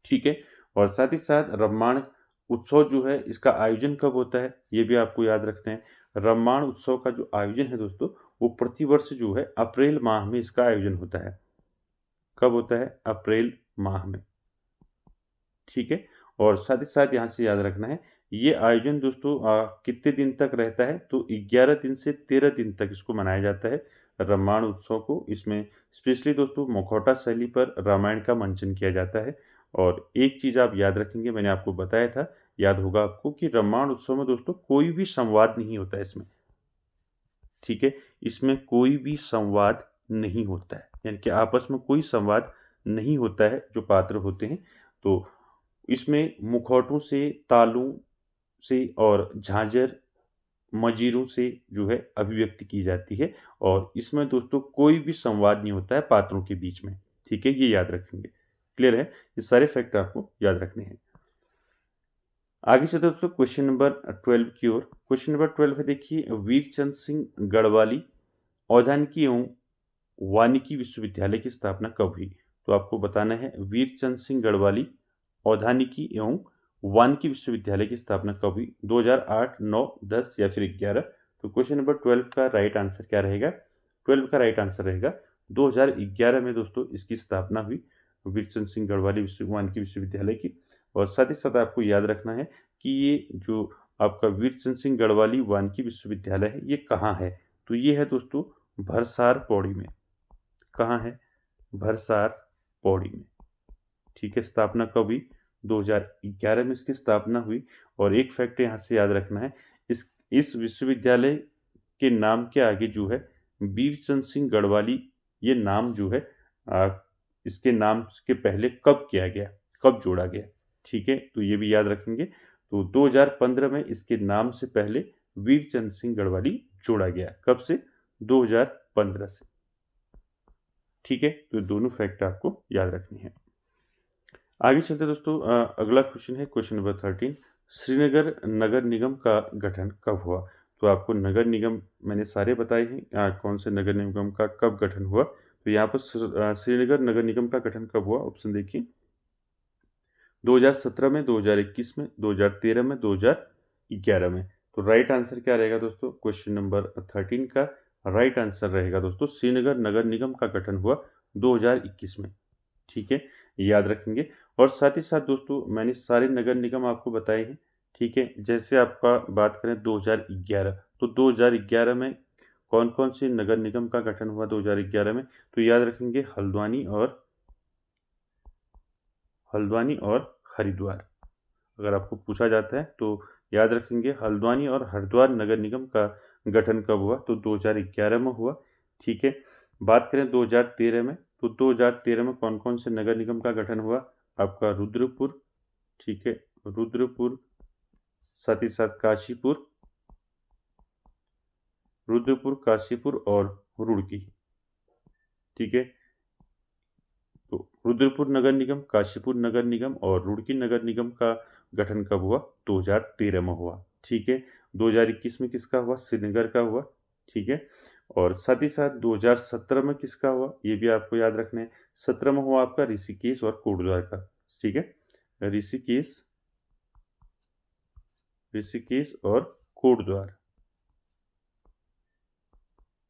ठीक है, और साथ ही साथ रम्माण उत्सव जो है इसका आयोजन कब होता है ये भी आपको याद रखना है। रम्माण उत्सव का जो आयोजन है दोस्तों वो प्रतिवर्ष जो है अप्रैल माह में इसका आयोजन होता है। कब होता है, अप्रैल माह में। ठीक है, और साथ ही साथ यहाँ से याद रखना है ये आयोजन दोस्तों कितने दिन तक रहता है, तो 11 दिन से 13 दिन तक इसको मनाया जाता है रम्माण उत्सव को। इसमें स्पेशली दोस्तों मुखौटा शैली पर रामायण का मंचन किया जाता है। और एक चीज़ आप याद रखेंगे, मैंने आपको बताया था, याद होगा आपको, कि रम्माण उत्सव में दोस्तों कोई भी संवाद नहीं होता है इसमें। ठीक है, इसमें कोई भी संवाद नहीं होता है, यानी कि आपस में कोई संवाद नहीं होता है जो पात्र होते हैं। तो इसमें मुखौटों से, तालों से और झांझर मजीरों से जो है अभिव्यक्ति की जाती है। और इसमें दोस्तों कोई भी संवाद नहीं होता है पात्रों के बीच में। ठीक है, ये याद रखेंगे। क्लियर है, ये सारे फैक्ट आपको याद रखने हैं। आगे से दोस्तों क्वेश्चन नंबर 12 की ओर। क्वेश्चन नंबर 12 है, देखिए वीरचंद सिंह गढ़वाली औद्यानिकी एवं वानिकी विश्वविद्यालय की स्थापना कब हुई। तो आपको बताना है वीरचंद सिंह गढ़वाली औद्यानिकी एवं वानिकी विश्वविद्यालय की स्थापना कब हुई, 2008, 9, 10 या फिर 11। तो क्वेश्चन नंबर 12 का राइट आंसर क्या रहेगा, 12 का राइट आंसर रहेगा 2011 में दोस्तों इसकी स्थापना हुई, वीरचंद सिंह गढ़वाली वानिकी विश्वविद्यालय की। और साथ ही साथ आपको याद रखना है कि ये जो आपका वीरचंद सिंह गढ़वाली वानिकी विश्वविद्यालय है, ये कहाँ है? तो ये है दोस्तों भरसार पौड़ी में। कहाँ है? भरसार पौड़ी में। ठीक है, स्थापना कब हुई? 2011 में इसकी स्थापना हुई। और एक फैक्ट यहाँ से याद रखना है, इस विश्वविद्यालय के नाम के आगे जो है वीरचंद सिंह गढ़वाली, ये नाम जो है इसके नाम के पहले कब किया गया, कब जोड़ा गया? ठीक है, तो ये भी याद रखेंगे। तो 2015 में इसके नाम से पहले वीरचंद सिंह गढ़वाली जोड़ा गया। कब से? 2015 से। ठीक है, तो दोनों फैक्ट आपको याद रखनी है। आगे चलते दोस्तों, अगला क्वेश्चन है क्वेश्चन नंबर 13। श्रीनगर नगर निगम का गठन कब हुआ? तो आपको नगर निगम मैंने सारे बताए हैं, कौन से नगर निगम का कब गठन हुआ। तो यहाँ पर श्रीनगर नगर निगम का गठन कब हुआ? ऑप्शन देखिए, 2017 में, 2021 में, 2013 में, 2011 में। तो राइट आंसर क्या रहेगा दोस्तों? क्वेश्चन नंबर 13 का राइट आंसर रहेगा दोस्तों, श्रीनगर नगर निगम का गठन हुआ 2021 में। ठीक है, याद रखेंगे। और साथ ही साथ दोस्तों मैंने सारे नगर निगम आपको बताए हैं। ठीक है, जैसे आपका बात करें 2011, तो 2011 में कौन कौन से नगर निगम का गठन हुआ 2011 में? तो याद रखेंगे हल्द्वानी और हरिद्वार। अगर आपको पूछा जाता है तो याद रखेंगे हल्द्वानी और हरिद्वार नगर निगम का गठन कब हुआ? तो 2011 में हुआ। ठीक है, बात करें 2013 में, तो 2013 में कौन कौन से नगर निगम का गठन हुआ? आपका रुद्रपुर, ठीक है, रुद्रपुर, साथ ही साथ काशीपुर, रुद्रपुर, काशीपुर और रुड़की। ठीक है, तो रुद्रपुर नगर निगम, काशीपुर नगर निगम और रुड़की नगर निगम का गठन कब हुआ? 2013 में हुआ। ठीक है, 2021 में किसका हुआ? श्रीनगर का हुआ। ठीक है, और साथ ही साथ 2017 में किसका हुआ? ये भी आपको याद रखना है। 17 में हुआ आपका ऋषिकेश और कोटद्वार का। ठीक है, ऋषिकेश और कोटद्वार।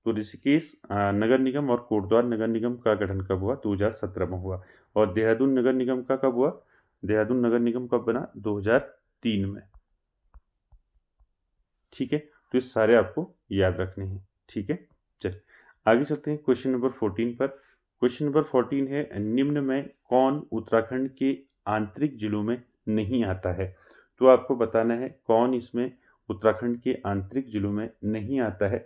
तो ऋषिकेश नगर निगम और कोटद्वार नगर निगम का गठन कब हुआ? 2017 में हुआ। और देहरादून नगर निगम का कब हुआ? देहरादून नगर निगम कब बना? 2003 में। ठीक है, तो ये सारे आपको याद रखने हैं। ठीक है, चलिए आगे चलते हैं क्वेश्चन नंबर 14 पर। क्वेश्चन नंबर 14 है, निम्न में कौन उत्तराखंड के आंतरिक जिलों में नहीं आता है? तो आपको बताना है कौन इसमें उत्तराखंड के आंतरिक जिलों में नहीं आता है।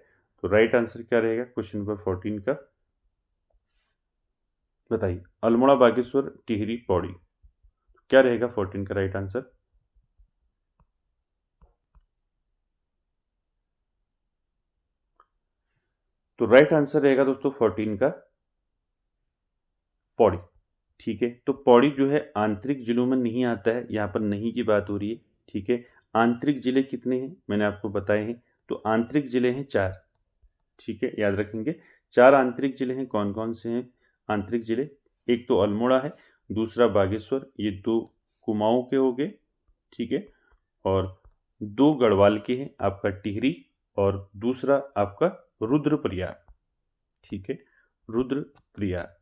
तो राइट आंसर क्या रहेगा क्वेश्चन नंबर 14 का? बताइए। अल्मोड़ा, बागेश्वर, टिहरी, पौड़ी। क्या रहेगा 14 का राइट आंसर? तो राइट आंसर रहेगा दोस्तों 14 का पौड़ी। ठीक है, तो पौड़ी जो है आंतरिक जिलों में नहीं आता है, यहाँ पर नहीं की बात हो रही है। ठीक है, आंतरिक जिले कितने हैं मैंने आपको बताए हैं। तो आंतरिक जिले हैं 4। ठीक है, याद रखेंगे 4 आंतरिक जिले हैं। कौन कौन से हैं आंतरिक जिले? एक तो अल्मोड़ा है, दूसरा बागेश्वर, ये 2 कुमाऊं के हो गए। ठीक है, और 2 गढ़वाल के हैं, आपका टिहरी और दूसरा आपका रुद्रप्रयाग। ठीक है, रुद्रप्रयाग।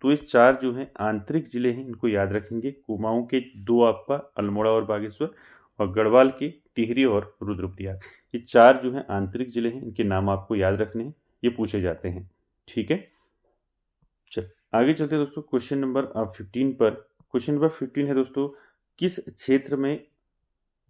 तो ये 4 जो हैं आंतरिक जिले हैं, इनको याद रखेंगे। कुमाऊं के 2 आपका अल्मोड़ा और बागेश्वर, और गढ़वाल के टिहरी और रुद्रप्रयाग। ये 4 जो हैं आंतरिक जिले हैं, इनके नाम आपको याद रखने हैं, ये पूछे जाते हैं। ठीक है, चल आगे चलते हैं दोस्तों क्वेश्चन नंबर 15 पर। क्वेश्चन नंबर 15 है दोस्तों, किस क्षेत्र में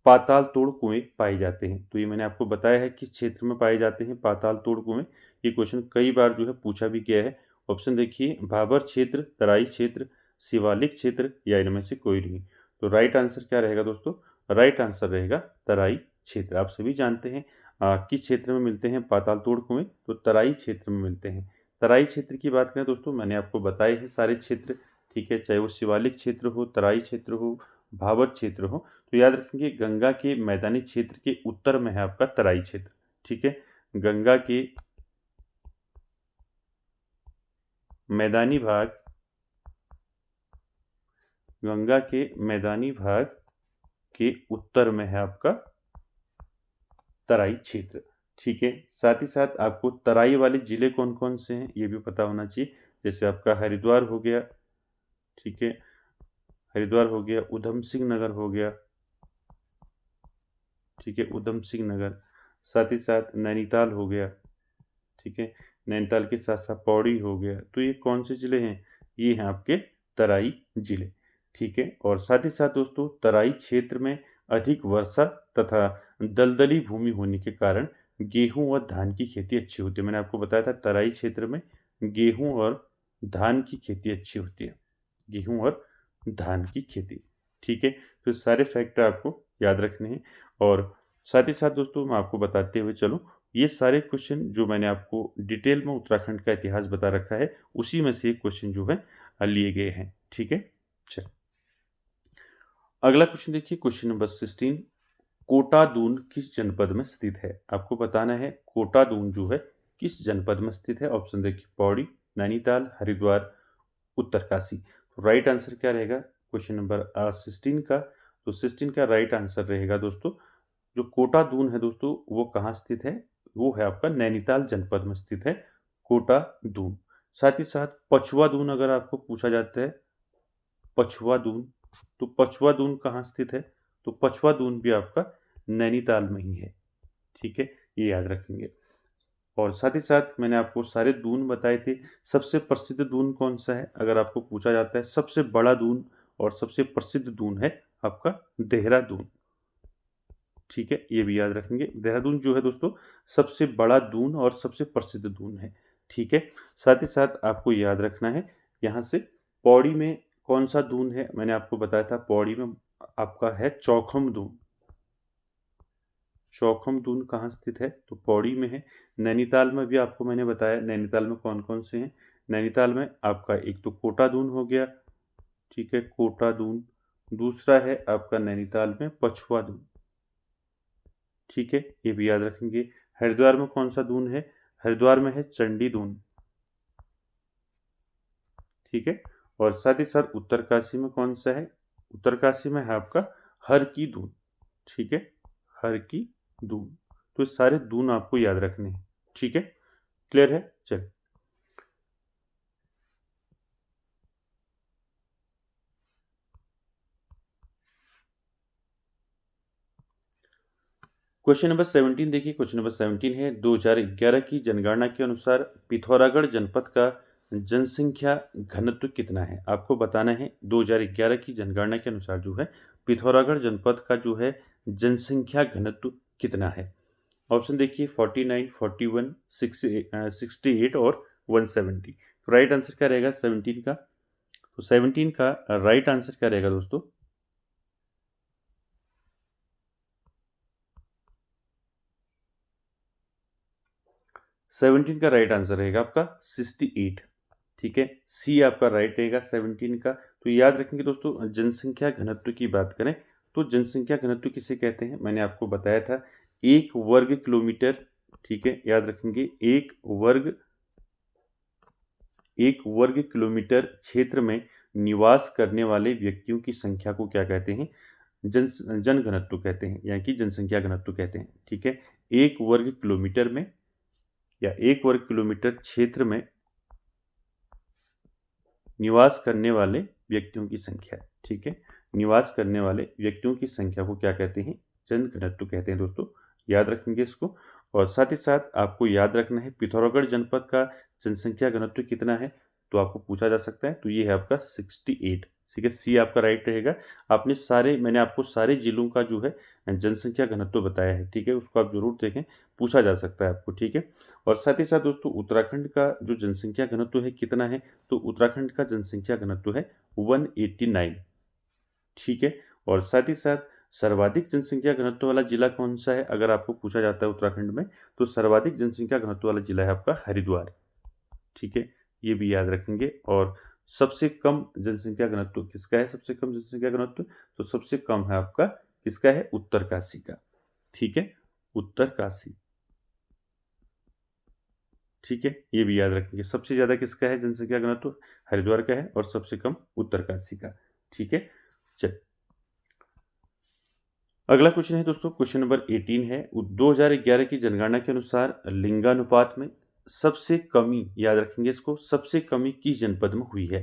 पाताल तोड़ कुएं पाए जाते हैं? तो ये मैंने आपको बताया है किस क्षेत्र में पाए जाते हैं पाताल तोड़ कुएं। ये क्वेश्चन कई बार जो है पूछा भी गया है। ऑप्शन देखिए, भाबर क्षेत्र, तराई क्षेत्र, शिवालिक क्षेत्र, या इनमें से कोई नहीं। तो राइट आंसर क्या रहेगा दोस्तों? राइट आंसर रहेगा तराई क्षेत्र। आप सभी जानते हैं किस क्षेत्र में मिलते हैं पाताल तोड़ कुएं? तो तराई क्षेत्र में मिलते हैं। तराई क्षेत्र की बात करें दोस्तों, मैंने आपको बताए हैं सारे क्षेत्र। ठीक है, चाहे वो शिवालिक क्षेत्र हो, तराई क्षेत्र हो, भाबर क्षेत्र हो। तो याद रखेंगे गंगा के मैदानी क्षेत्र के उत्तर में है आपका तराई क्षेत्र। ठीक है, गंगा के मैदानी भाग, गंगा के मैदानी भाग के उत्तर में है आपका तराई क्षेत्र। ठीक है। साथ ही साथ आपको तराई वाले जिले कौन कौन से हैं ये भी पता होना चाहिए। जैसे आपका हरिद्वार हो गया, ठीक है, हरिद्वार हो गया, ऊधम सिंह नगर हो गया, ठीक है, ऊधम सिंह नगर। साथ ही साथ नैनीताल हो गया, ठीक है, नैनीताल के साथ साथ पौड़ी हो गया। तो ये कौन से ज़िले हैं? ये हैं आपके तराई ज़िले, ठीक है। और साथ ही साथ दोस्तों तराई क्षेत्र में अधिक वर्षा तथा दलदली भूमि होने के कारण गेहूं और धान की खेती अच्छी होती है। मैंने आपको बताया था तराई क्षेत्र में गेहूं और धान की खेती अच्छी होती है, गेहूं और धान की खेती, ठीक है। तो सारे फैक्टर आपको याद रखने हैं। और साथ ही साथ दोस्तों मैं आपको बताते हुए चलूँ, ये सारे क्वेश्चन जो मैंने आपको डिटेल में उत्तराखंड का इतिहास बता रखा है, उसी में से एक क्वेश्चन जो है लिए गए हैं, ठीक है। चल अगला क्वेश्चन देखिए, क्वेश्चन नंबर 16, कोटा दून किस जनपद में स्थित है? आपको बताना है कोटा दून जो है किस जनपद में स्थित है। ऑप्शन देखिए पौड़ी, नैनीताल, हरिद्वार, उत्तरकाशी। तो राइट आंसर क्या रहेगा क्वेश्चन नंबर 16 का? तो 16 का राइट आंसर रहेगा दोस्तों, जो कोटा दून है दोस्तों वो कहाँ स्थित है? वो है आपका नैनीताल जनपद में स्थित है कोटा दून। साथ ही साथ पछुआ दून अगर आपको पूछा जाता है, पछुआ दून, तो पछुआ दून कहाँ स्थित है? तो पछुआ दून भी आपका नैनीताल में ही है, ठीक है, ये याद रखेंगे। और साथ ही साथ मैंने आपको सारे दून बताए थे। सबसे प्रसिद्ध दून कौन सा है अगर आपको पूछा जाता है? सबसे बड़ा दून और सबसे प्रसिद्ध दून है आपका देहरादून, ठीक है, ये भी याद रखेंगे। देहरादून जो है दोस्तों सबसे बड़ा दून और सबसे प्रसिद्ध दून है, ठीक है। साथ ही साथ आपको याद रखना है यहाँ से पौड़ी में कौन सा दून है। मैंने आपको बताया था पौड़ी में आपका है चौखम दून। चौखम दून कहाँ स्थित है? तो पौड़ी में है। नैनीताल में भी आपको मैंने बताया नैनीताल में कौन कौन से हैं। नैनीताल में आपका एक तो कोटा दून हो गया, ठीक है, कोटा दून। दूसरा है आपका नैनीताल में पछुआ दून, ठीक है, ये भी याद रखेंगे। हरिद्वार में कौन सा दून है? हरिद्वार में है चंडी दून, ठीक है। और साथ ही साथ उत्तरकाशी में कौन सा है? उत्तरकाशी में है आपका हर की दून, ठीक है, हर की दून। तो ये सारे दून आपको याद रखने हैं, ठीक है, क्लियर है। चल क्वेश्चन नंबर 17 देखिए, क्वेश्चन नंबर 17 है 2011 की जनगणना के अनुसार पिथौरागढ़ जनपद का जनसंख्या घनत्व कितना है? आपको बताना है 2011 की जनगणना के अनुसार जो है पिथौरागढ़ जनपद का जो है जनसंख्या घनत्व कितना है। ऑप्शन देखिए 49, 41, 68 और 170। तो राइट आंसर क्या रहेगा 17 का? तो 17 का राइट आंसर क्या रहेगा दोस्तों? 17 का राइट आंसर रहेगा आपका 68, ठीक है, सी आपका राइट रहेगा 17 का। तो याद रखेंगे दोस्तों, जनसंख्या घनत्व की बात करें तो जनसंख्या घनत्व किसे कहते हैं? मैंने आपको बताया था 1 वर्ग किलोमीटर, ठीक है, याद रखेंगे 1 वर्ग किलोमीटर क्षेत्र में निवास करने वाले व्यक्तियों की संख्या को क्या कहते हैं? जन घनत्व कहते हैं, यानी कि जनसंख्या घनत्व कहते हैं, ठीक है। 1 वर्ग किलोमीटर में या 1 वर्ग किलोमीटर क्षेत्र में निवास करने वाले व्यक्तियों की संख्या, ठीक है, निवास करने वाले व्यक्तियों की संख्या को क्या कहते हैं? जन घनत्व कहते हैं दोस्तों, याद रखेंगे इसको। और साथ ही साथ आपको याद रखना है पिथौरागढ़ जनपद का जनसंख्या घनत्व कितना है, तो आपको पूछा जा सकता है। तो ये है आपका 68, ठीक है, सी आपका राइट रहेगा। आपने सारे मैंने आपको सारे जिलों का जो है जनसंख्या घनत्व बताया है, ठीक है, उसको आप जरूर देखें, पूछा जा सकता है आपको, ठीक है। और साथ ही साथ दोस्तों उत्तराखंड का जो जनसंख्या घनत्व है कितना है? तो उत्तराखंड का जनसंख्या घनत्व है 189, ठीक है। और साथ ही साथ सर्वाधिक जनसंख्या घनत्व वाला जिला कौन सा है अगर आपको पूछा जाता है उत्तराखंड में? तो सर्वाधिक जनसंख्या घनत्व वाला जिला है आपका हरिद्वार, ठीक है, ये भी याद रखेंगे। और सबसे कम जनसंख्या घनत्व किसका है? सबसे कम जनसंख्या घनत्व तो सबसे कम है आपका किसका है? उत्तरकाशी का, ठीक है, उत्तरकाशी, ठीक है, ये भी याद रखेंगे। सबसे ज्यादा किसका है जनसंख्या घनत्व? हरिद्वार का है, और सबसे कम उत्तरकाशी का, ठीक है। चल अगला क्वेश्चन है दोस्तों, क्वेश्चन नंबर 18 है। 2011 की जनगणना के अनुसार लिंगानुपात में सबसे कमी, याद रखेंगे इसको, सबसे कमी किस जनपद में हुई है?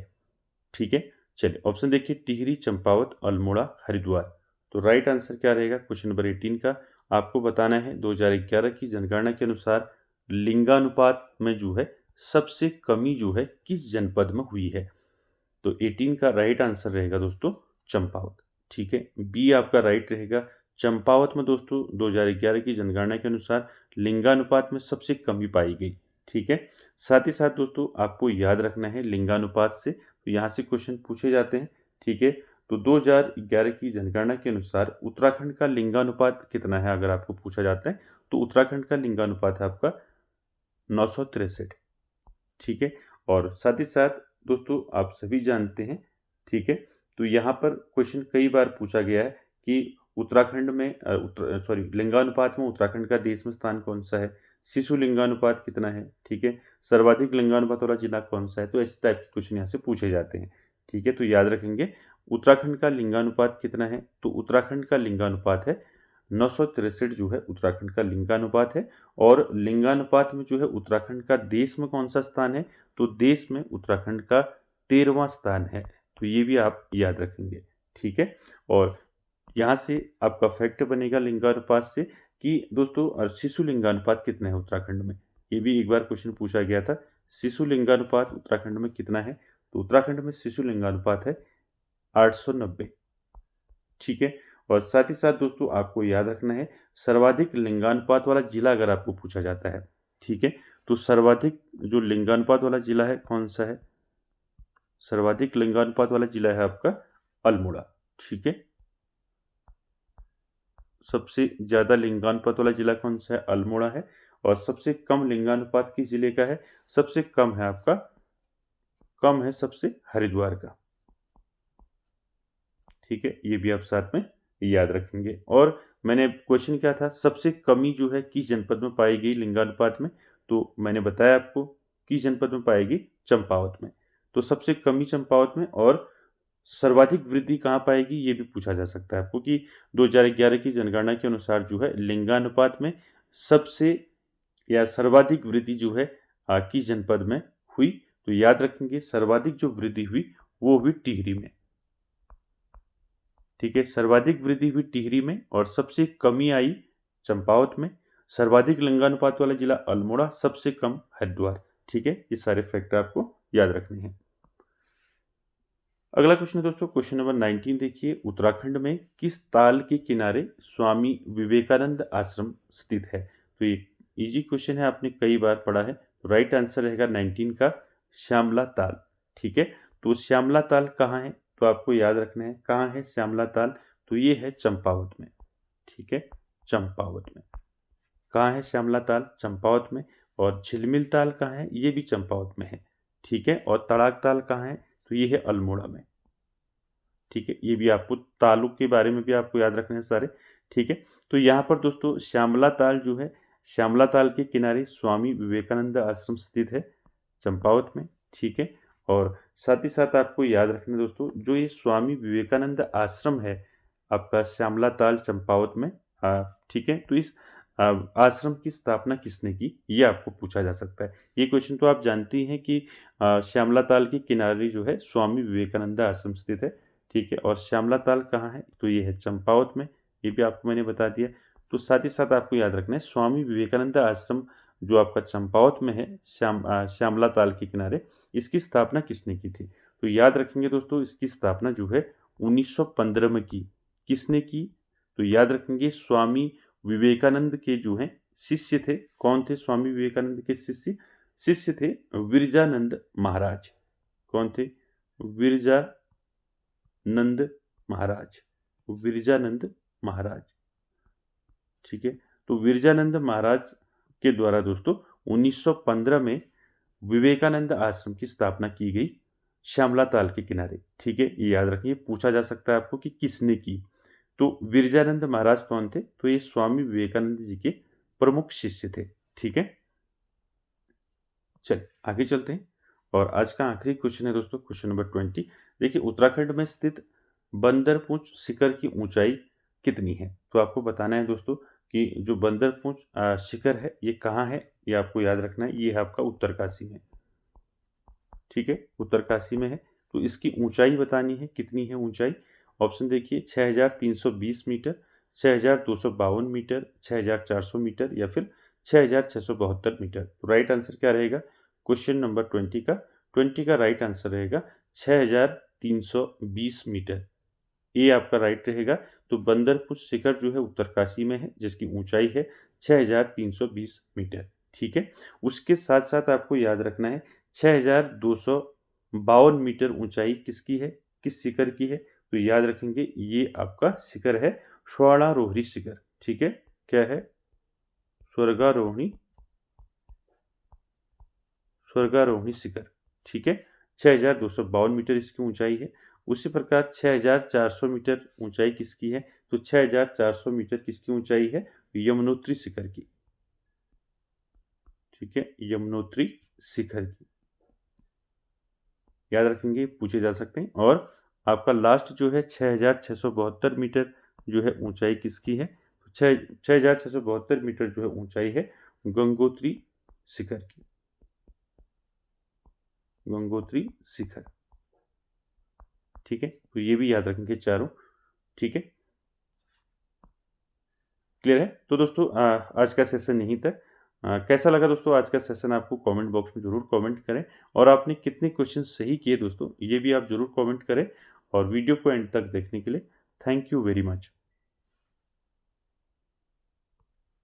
ठीक है, चलिए ऑप्शन देखिए, टिहरी, चंपावत, अल्मोड़ा, हरिद्वार। तो राइट आंसर क्या रहेगा क्वेश्चन नंबर 18 का? आपको बताना है 2011 की जनगणना के अनुसार लिंगानुपात में जो है सबसे कमी जो है किस जनपद में हुई है? तो 18 का राइट आंसर रहेगा दोस्तों चंपावत। ठीक है, बी आपका राइट रहेगा। चंपावत में दोस्तों 2011 की जनगणना के अनुसार लिंगानुपात में सबसे कमी पाई गई। ठीक है, साथ ही साथ दोस्तों आपको याद रखना है लिंगानुपात से, तो यहाँ से क्वेश्चन पूछे जाते हैं। ठीक है, तो 2011 की जनगणना के अनुसार उत्तराखंड का लिंगानुपात कितना है अगर आपको पूछा जाता है, तो उत्तराखंड का लिंगानुपात है आपका 963। ठीक है, और साथ ही साथ दोस्तों आप सभी जानते हैं, ठीक है, तो यहाँ पर क्वेश्चन कई बार पूछा गया है कि उत्तराखंड में लिंगानुपात में उत्तराखंड का देश में स्थान कौन सा है, शिशु लिंगानुपात कितना है, ठीक है, सर्वाधिक लिंगानुपात वाला जिला कौन सा है। तो इस टाइप के क्वेश्चन यहाँ से पूछे जाते हैं। ठीक है, तो याद रखेंगे उत्तराखंड का लिंगानुपात कितना है, तो उत्तराखंड का लिंगानुपात है 963 जो है उत्तराखंड का लिंगानुपात है। और लिंगानुपात में जो है उत्तराखंड का देश में कौन सा स्थान है, तो देश में उत्तराखंड का 13वां स्थान है। तो ये भी आप याद रखेंगे। ठीक है, और यहाँ से आपका फैक्ट बनेगा लिंगानुपात से कि दोस्तों शिशु लिंगानुपात कितना है उत्तराखंड में। ये भी एक बार क्वेश्चन पूछा गया था, शिशु लिंगानुपात उत्तराखंड में कितना है, तो उत्तराखंड में शिशु लिंगानुपात है 890। ठीक है, और साथ ही साथ दोस्तों आपको याद रखना है सर्वाधिक लिंगानुपात वाला जिला अगर आपको पूछा जाता है, ठीक है, तो सर्वाधिक जो लिंगानुपात वाला जिला है कौन सा है? सर्वाधिक लिंगानुपात वाला जिला है आपका अल्मोड़ा। ठीक है, सबसे ज्यादा लिंगानुपात वाला जिला कौन सा है? अल्मोड़ा है। और सबसे कम लिंगानुपात किस जिले का है? सबसे कम है आपका, कम है सबसे हरिद्वार का। ठीक है, ये भी आप साथ में याद रखेंगे। और मैंने क्वेश्चन क्या था, सबसे कमी जो है किस जनपद में पाई गई लिंगानुपात में, तो मैंने बताया आपको किस जनपद में पाएगी, चंपावत में। तो सबसे कमी चंपावत में, और सर्वाधिक वृद्धि कहाँ पाएगी ये भी पूछा जा सकता है आपको कि 2011 की जनगणना के अनुसार जो है लिंगानुपात में सबसे या सर्वाधिक वृद्धि जो है किस जनपद में हुई। तो याद रखेंगे सर्वाधिक जो वृद्धि हुई वो हुई टिहरी में। ठीक है, सर्वाधिक वृद्धि हुई टिहरी में और सबसे कमी आई चंपावत में। सर्वाधिक लिंगानुपात वाला जिला अल्मोड़ा, सबसे कम हरिद्वार। ठीक है, ये सारे फैक्टर आपको याद रखने हैं। अगला क्वेश्चन है दोस्तों, क्वेश्चन नंबर 19 देखिए, उत्तराखंड में किस ताल के किनारे स्वामी विवेकानंद आश्रम स्थित है? तो ये इजी क्वेश्चन है, आपने कई बार पढ़ा है। तो राइट आंसर रहेगा 19 का श्यामला ताल। ठीक है, तो श्यामला ताल कहाँ है, तो आपको याद रखना है कहाँ है श्यामला ताल, तो ये है चंपावत में। ठीक है, चंपावत में। कहाँ है श्यामला ताल? चंपावत में। और झिलमिल ताल कहाँ है? ये भी चंपावत में है। ठीक है, और तड़ाक ताल कहाँ है? तो ये है अल्मोड़ा में। ठीक है, ये भी आपको तालुक के बारे में भी आपको याद रखने हैं सारे। ठीक है, तो यहाँ पर दोस्तों श्यामला ताल जो है, श्यामला ताल के किनारे स्वामी विवेकानंद आश्रम स्थित है चंपावत में। ठीक है, और साथ ही साथ आपको याद रखना दोस्तों, जो ये स्वामी विवेकानंद आश्रम है आपका श्यामला ताल चंपावत में, ठीक है, तो इस आश्रम की स्थापना किसने की, ये आपको पूछा जा सकता है। ये क्वेश्चन तो आप जानते ही हैं कि श्यामला ताल के किनारे जो है स्वामी विवेकानंद आश्रम स्थित है। ठीक है, और श्यामला ताल कहाँ है, तो ये है चंपावत में। ये भी आपको मैंने बता दिया। तो साथ ही साथ आपको याद रखना है स्वामी विवेकानंद आश्रम जो आपका चंपावत में है श्यामला ताल के किनारे, इसकी स्थापना किसने की थी? तो याद रखेंगे दोस्तों, इसकी स्थापना जो है 1915 में की। किसने की? तो याद रखेंगे स्वामी विवेकानंद के जो हैं शिष्य थे। कौन थे स्वामी विवेकानंद के शिष्य? शिष्य थे विरजानंद महाराज। कौन थे? विरजानंद महाराज। विरजानंद महाराज। ठीक है, तो विरजानंद महाराज के द्वारा दोस्तों 1915 में विवेकानंद आश्रम की स्थापना की गई श्यामला ताल के किनारे। ठीक है, ये याद रखिए, पूछा जा सकता है आपको कि किसने की। तो विरजानंद महाराज कौन थे? तो ये स्वामी विवेकानंद जी के प्रमुख शिष्य थे। ठीक है, चलिए आगे चलते हैं। और आज का आखिरी क्वेश्चन है दोस्तों, क्वेश्चन नंबर 20। देखिए, उत्तराखंड में स्थित बंदरपूंछ शिखर की ऊंचाई कितनी है। तो आपको बताना है दोस्तों कि जो बंदरपूंछ शिखर है ये कहाँ है, ये आपको याद रखना है। ये है आपका उत्तरकाशी में, ठीक है, उत्तरकाशी में है। तो इसकी ऊंचाई बतानी है, कितनी है ऊंचाई। ऑप्शन देखिए 6320 मीटर, 6252 मीटर, 6400 मीटर या फिर 6672 मीटर। तो राइट आंसर क्या रहेगा क्वेश्चन नंबर 20 का? 20 का राइट आंसर रहेगा 6320 मीटर। ये आपका राइट रहेगा। तो बंदरपुर शिखर जो है उत्तरकाशी में है, जिसकी ऊंचाई है 6320 मीटर, ठीक है। उसके साथ साथ आपको याद रखना है 6252 मीटर ऊंचाई किसकी है, किस शिखर की है। तो याद रखेंगे ये आपका शिखर है स्वर्णारोहणी शिखर, ठीक है। क्या है? स्वर्गारोहणी, स्वर्गारोहणी शिखर, ठीक है। 6252 मीटर इसकी ऊंचाई है। उसी प्रकार 6400 मीटर ऊंचाई किसकी है? तो 6400 मीटर किसकी ऊंचाई है? यमुनोत्री शिखर की, ठीक है, यमुनोत्री शिखर की। याद रखेंगे, पूछे जा सकते हैं। और आपका लास्ट जो है 6672 मीटर जो है ऊंचाई किसकी है? तो 6672 मीटर जो है ऊंचाई है गंगोत्री शिखर की, गंगोत्री शिखर, ठीक है। तो ये भी याद रखेंगे चारों, ठीक है। क्लियर है? तो दोस्तों आज का सेशन यहीं तक। कैसा लगा दोस्तों आज का सेशन आपको? कमेंट बॉक्स में ज़रूर कमेंट करें। और आपने कितने क्वेश्चन सही किए दोस्तों, ये भी आप ज़रूर कमेंट करें। और वीडियो को एंड तक देखने के लिए थैंक यू वेरी मच।